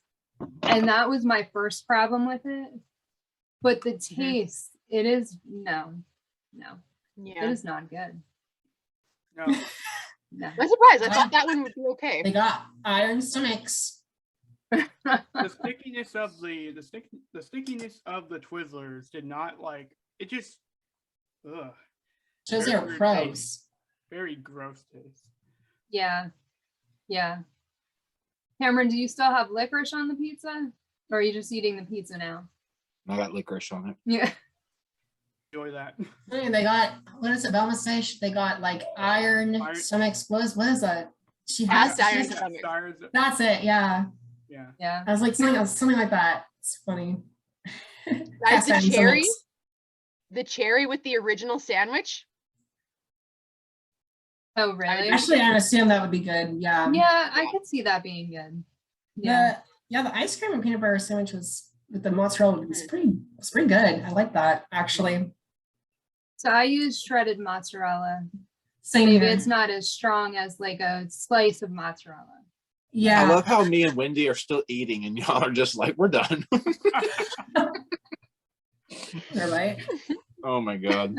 and that was my first problem with it. But the taste, it is no, it Yeah. is not good. No. No. I'm surprised. I thought that one would be okay. They got iron stomachs. The stickiness of the stickiness of the Twizzlers did not like it. Just Shows Very they're weird pros. taste. Very gross taste. Yeah. Cameron, do you still have licorice on the pizza, or are you just eating the pizza now? I got licorice on it. Yeah. enjoy that. Hey, they got, what does Velma say? They got like iron stomachs. What is that? She has Cast iron she's- stomach. Stars. That's it. Yeah. Yeah. Yeah. I was like something like that. It's funny. Guys, Cast the iron cherry, stomachs. the cherry with the original sandwich. Oh, really? Actually, I assume that would be good. Yeah. Yeah, I could see that being good. Yeah. The ice cream and peanut butter sandwich was with the mozzarella was pretty good. I like that actually. So I use shredded mozzarella. Same Maybe here. it's not as strong as like a slice of mozzarella. Yeah. I love how me and Wendy are still eating and y'all are just like, we're done. You're right. Oh my God.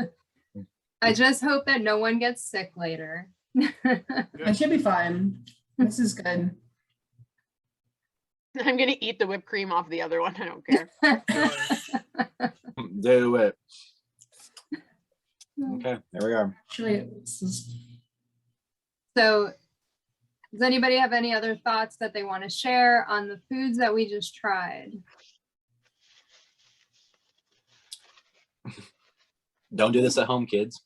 I just hope that no one gets sick later. It should be fine. This is good. I'm gonna eat the whipped cream off the other one. I don't care. Do it. Okay, there we are. Actually, this is So does anybody have any other thoughts that they want to share on the foods that we just tried? Don't do this at home, kids.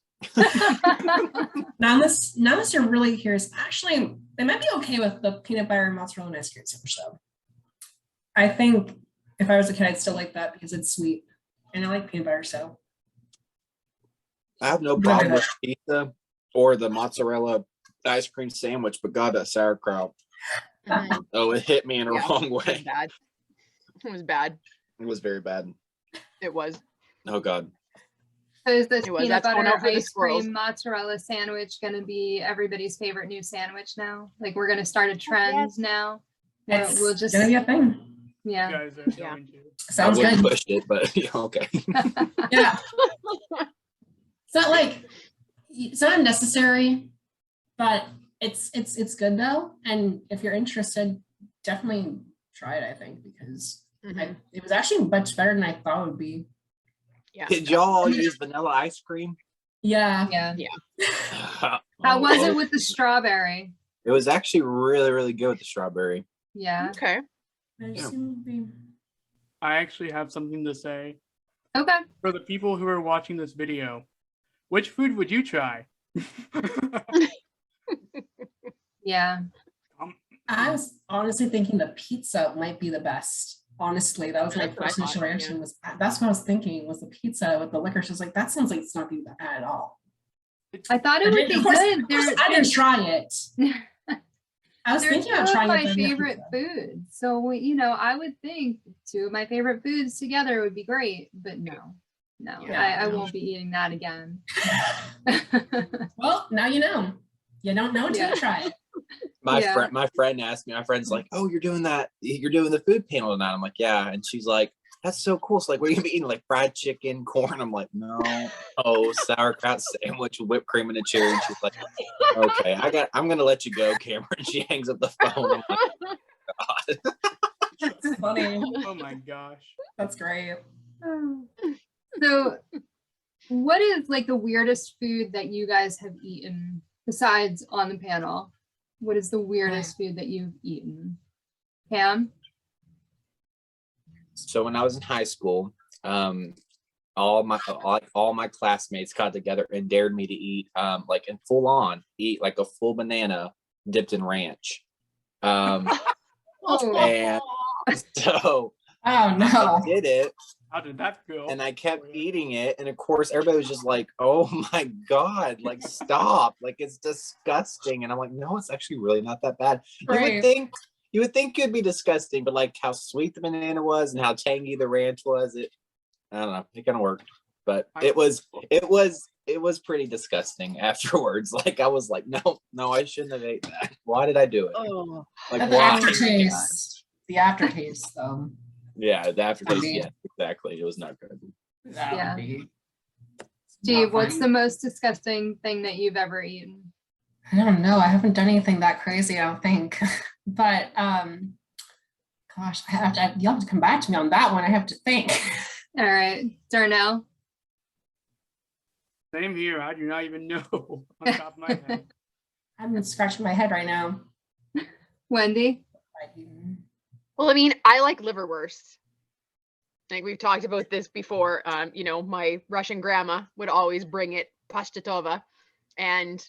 now this you're really curious. Actually, they might be okay with the peanut butter and mozzarella and ice cream sandwich though. I think if I was a kid, I'd still like that because it's sweet. And I like peanut butter, so I have no problem with pizza or the mozzarella ice cream sandwich, but God, that sauerkraut. Mhm. Oh, it hit me in a Yeah, wrong It was way. bad. It was bad. It was very bad. It was. Oh God. So is this It was. peanut That's going butter over the ice squirrels. cream mozzarella sandwich going to be everybody's favorite new sandwich now? Like we're going to start a trend yes. now. it's We'll just gonna be a thing. You yeah. guys are Yeah. going to. Sounds I wouldn't good. push it, but yeah, okay. Yeah. It's not like it's not unnecessary, but it's good though. And if you're interested, definitely try it, I think, because Mhm. it was actually much better than I thought it would be. Yeah. Did y'all all use vanilla ice cream? Yeah. Yeah. Oh, How was well, it with the strawberry? It was actually really, really good with the strawberry. Yeah. Okay. I Yeah. assume it would be- I actually have something to say. Okay. For the people who are watching this video, which food would you try? Yeah. I was honestly thinking the pizza might be the best. Honestly, that was my That's what I first initial thought, yeah. reaction. That's what I was thinking was the pizza with the licorice. I was like, that sounds like it's not be bad at all. I thought it would be Of course, good. of course They're, I didn't try it. I was they're thinking two about of trying my it. but I didn't have favorite pizza. foods. So, you know, I would think two of my favorite foods together would be great, but no, Yeah. I won't be eating that again. Well, now you know. You don't know until Yeah. you try it. Yeah. My friend asked me, my friend's like, oh, you're doing the food panel tonight. I'm like, yeah. And she's like, that's so cool. So like, what are you gonna be eating? Like fried chicken, corn? I'm like, no. Oh, sauerkraut sandwich with whipped cream and a cherry. And she's like, okay, I'm gonna let you go, Cameron. She hangs up the phone. I'm like, That's funny. Oh my gosh. That's great. So, what is like the weirdest food that you guys have eaten besides on the panel? What is the weirdest food that you've eaten? Pam? So when I was in high school, all my classmates got together and dared me to eat like in eat like a full banana dipped in ranch. Oh, And so Oh no. I did it How did that feel? and I kept eating it. And of course, everybody was just like, oh my God, like stop. Like it's disgusting. And I'm like, no, it's actually really not that bad. Right. You would think it'd be disgusting, but like how sweet the banana was and how tangy the ranch was, I don't know, it kind of worked. But it was pretty disgusting afterwards. Like I was like, no, I shouldn't have ate that. Why did I do it? Oh. Like The why? aftertaste. The aftertaste, though. Yeah, the aftertaste. mean- Yeah, exactly. It was not good. That would Yeah. be- Steve, what's fine. the most disgusting thing that you've ever eaten? I don't know. I haven't done anything that crazy, I don't think. But gosh, you'll have to come back to me on that one. I have to think. All right, Darnell. Same here. I do not even know on top of my head. I'm scratching my head right now. Wendy. Well, I mean, I like liverwurst. Like we've talked about this before. You know, my Russian grandma would always bring it pashtova, and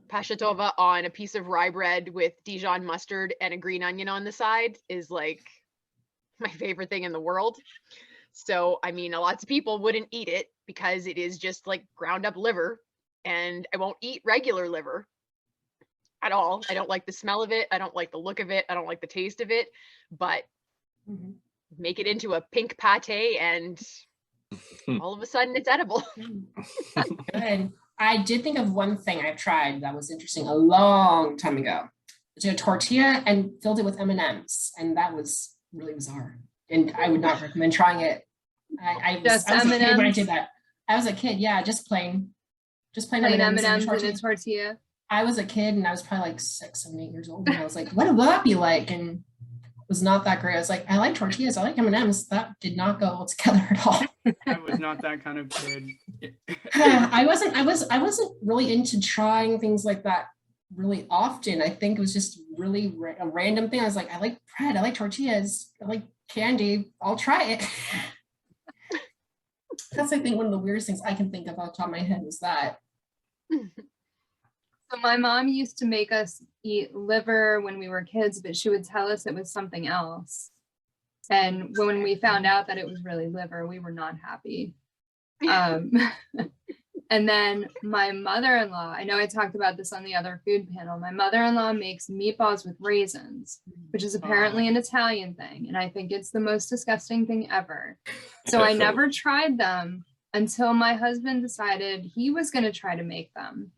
pashtova on a piece of rye bread with Dijon mustard and a green onion on the side is like my favorite thing in the world. So, I mean, lots of people wouldn't eat it because it is just like ground up liver, and I won't eat regular liver at all. I don't like the smell of it. I don't like the look of it. I don't like the taste of it, but make it into a pink pate and all of a sudden it's edible. Good. I did think of one thing I've tried that was interesting a long time ago. I did a tortilla and filled it with M&Ms, and that was really bizarre. And I would not recommend trying it. I was a kid when I did that. I was a kid, yeah, just plain M&Ms in a tortilla. I was a kid and I was probably like 6, 7, 8 years old, and I was like, what will that be like? And it was not that great. I was like, I like tortillas, I like M&Ms. That did not go all together at all. I was not that kind of kid. I wasn't really into trying things like that really often. I think it was just really a random thing. I was like, I like bread, I like tortillas, I like candy, I'll try it. That's, I think, one of the weirdest things I can think of off the top of my head is that. So my mom used to make us eat liver when we were kids, but she would tell us it was something else. And when we found out that it was really liver, we were not happy. And then my mother-in-law, I know I talked about this on the other food panel, my mother-in-law makes meatballs with raisins, which is apparently an Italian thing. And I think it's the most disgusting thing ever. So I never tried them until my husband decided he was going to try to make them.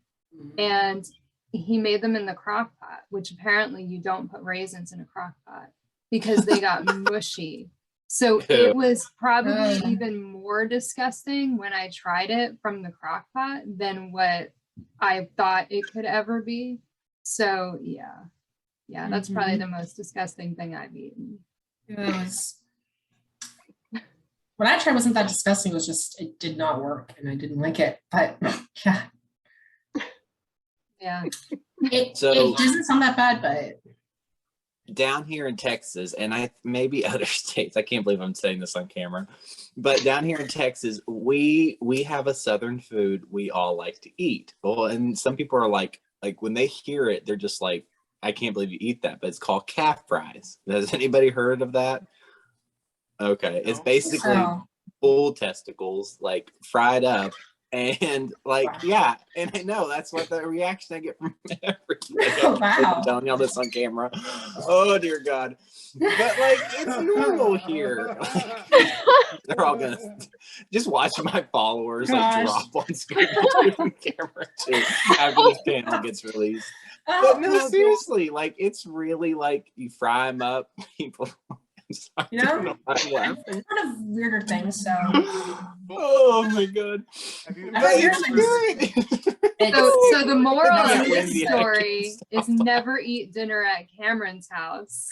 And he made them in the crock pot, which apparently you don't put raisins in a crock pot because they got mushy. So it was probably even more disgusting when I tried it from the crock pot than what I thought it could ever be. So yeah, that's probably the most disgusting thing I've eaten. What I tried wasn't that disgusting. It was just, it did not work and I didn't like it. But yeah. It doesn't sound that bad, but. Down here in Texas, and maybe other states, I can't believe I'm saying this on camera, but down here in Texas, we have a Southern food we all like to eat. Well, and some people are like when they hear it, they're just like, I can't believe you eat that, but it's called calf fries. Has anybody heard of that? Okay, it's basically bull testicles, like fried up. And like, yeah, and I know that's what the reaction I get from everybody. I'm telling y'all this on camera. Oh dear God. But like, it's normal here. They're all gonna just watch my followers like drop on Scooby-Doo Cameron Too after this panel gets released. But no, seriously, like it's really like you fry them up, people. You know, one of weirder things. So, oh my God! So the moral of this story is never eat dinner at Cameron's house.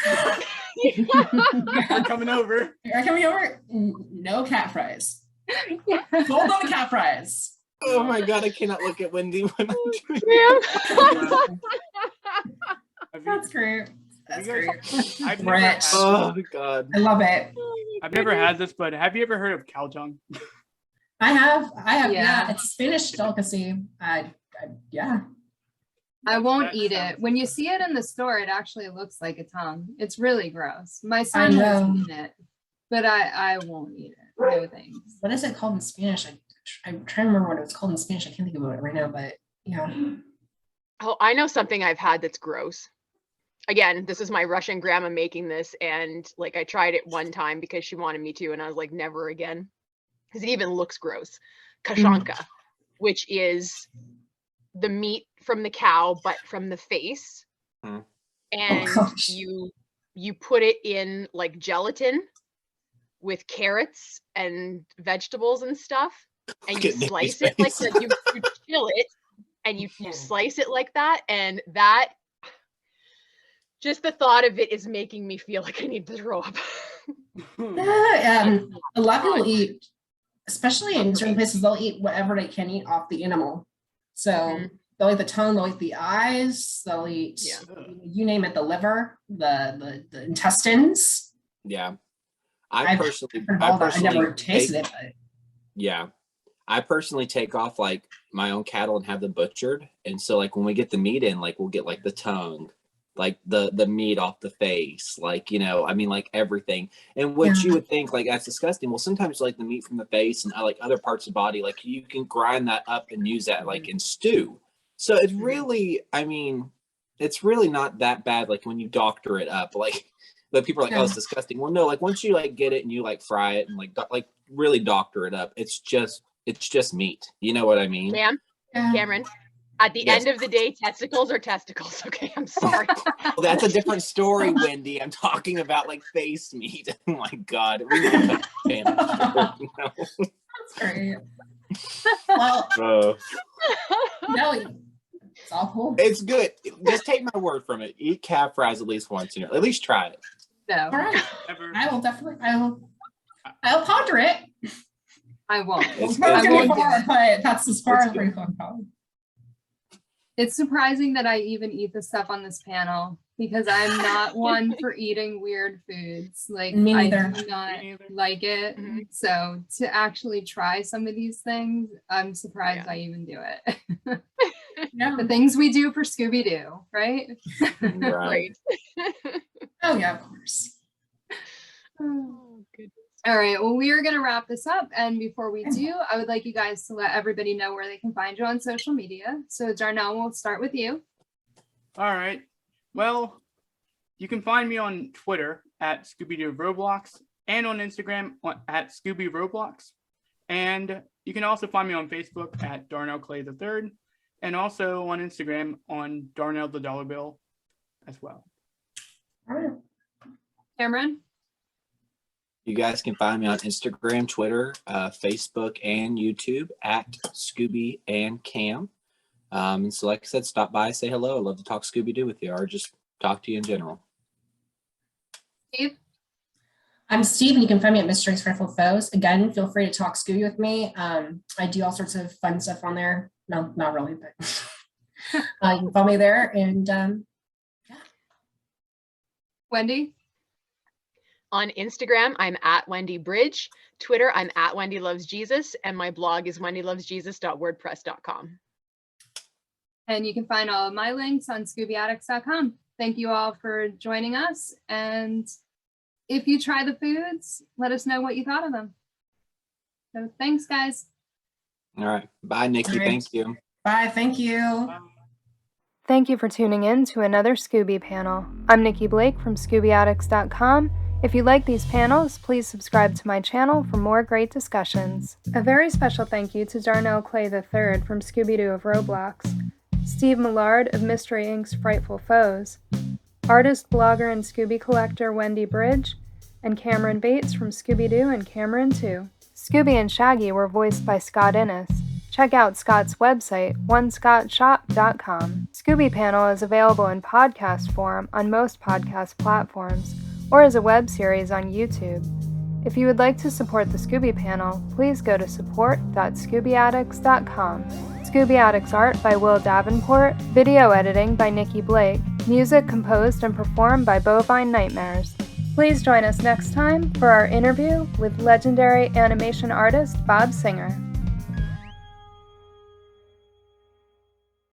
We're coming over. You're coming over. No cat fries. Hold on the cat fries. Oh my God! I cannot look at Wendy when I'm doing it. That's great. That's great. I've never had, oh God, I love it. I've never had this, but have you ever heard of cow-dung? I have. Yeah, it's a Spanish delicacy. Yeah. I won't eat it. When you see it in the store, it actually looks like a tongue. It's really gross. My son has eaten it, but I won't eat it. No thanks. What is it called in Spanish? I'm trying to remember what it was called in Spanish. I can't think of it right now, but yeah. Oh, I know something I've had that's gross. Again, this is my Russian grandma making this, and like I tried it one time because she wanted me to, and I was like, never again, because it even looks gross. Kashanka, which is the meat from the cow, but from the face, and you put it in like gelatin with carrots and vegetables and stuff, and you slice it like that. You chill it, and you slice it like that, and that. Just the thought of it is making me feel like I need to throw up. A lot of people eat, especially in certain places, they'll eat whatever they can eat off the animal. So they'll eat the tongue, they'll eat the eyes, they'll eat, you name it, the liver, the intestines. Yeah. I've personally, heard I all that. I personally never tasted take, it, but yeah, I personally take off like my own cattle and have them butchered. And so like when we get the meat in, like we'll get like the tongue, like the meat off the face, like, you know, I mean, like everything. And what you would think like that's disgusting. Well, sometimes like the meat from the face and like other parts of the body, like you can grind that up and use that like in stew. So it's really, I mean, it's really not that bad. Like when you doctor it up, like, but people are like, oh, it's disgusting. Well, no, like once you like get it and you like fry it and like really doctor it up, it's just meat. You know what I mean? Cameron, at the end of the day, testicles are testicles. Okay, I'm sorry. Well, that's a different story, Wendy. I'm talking about like face meat. Oh my God. We need to cut the panel short, you know? that's great. Well, no, it's all cool. It's good. Just take my word from it. Eat calf fries at least once, you know. At least try it. No, All right. Ever. I will definitely. I'll ponder it. I won't. It's I good. won't do it. But that's as far It's as good. we're going. It's surprising that I even eat the stuff on this panel because I'm not one for eating weird foods. Like Me I neither. do not Me neither. like it. Mhm. So to actually try some of these things, I'm surprised Yeah. I even do it. Yeah. The things we do for Scooby-Doo, right? Right. Oh yeah, of course. Oh, goodness. All right, well, we are going to wrap this up. And before we do, I would like you guys to let everybody know where they can find you on social media. So Darnell, we'll start with you. All right. Well, you can find me on Twitter at Scooby-Doo Roblox and on Instagram at Scooby Roblox. And you can also find me on Facebook at Darnell Clay III and also on Instagram on Darnell the Dollar Bill as well. All right. Cameron? You guys can find me on Instagram, Twitter, Facebook, and YouTube at Scooby and Cam. And so, like I said, stop by, say hello. I'd love to talk Scooby-Doo with you or just talk to you in general. Steve? I'm Steve, and you can find me at Mysteries Frightful Foes. Again, feel free to talk Scooby with me. I do all sorts of fun stuff on there. No, not really, but you can follow me there. And Wendy? On Instagram, I'm at Wendy Bridge. Twitter, I'm at Wendy Loves Jesus, and my blog is wendylovesjesus.wordpress.com. And you can find all of my links on ScoobyAddicts.com. Thank you all for joining us. And if you try the foods, let us know what you thought of them. So thanks, guys. All right. Bye, Nikki. All right. Thank you. bye. Thank you. Thank you for tuning in to another Scooby panel. I'm Nikki Blake from ScoobyAddicts.com. If you like these panels, please subscribe to my channel for more great discussions. A very special thank you to Darnell Clay III from Scooby-Doo of Roblox, Steve Millard of Mystery Inc.'s Frightful Foes, artist, blogger, and Scooby collector Wendy Bridge, and Cameron Bates from Scooby-Doo and Cameron Too. Scooby and Shaggy were voiced by Scott Innes. Check out Scott's website, onescottshop.com. Scooby Panel is available in podcast form on most podcast platforms, or as a web series on YouTube. If you would like to support the Scooby Panel, please go to support.scoobiaddicts.com. Scooby Addicts art by Will Davenport, video editing by Nikki Blake, music composed and performed by Bovine Nightmares. Please join us next time for our interview with legendary animation artist Bob Singer.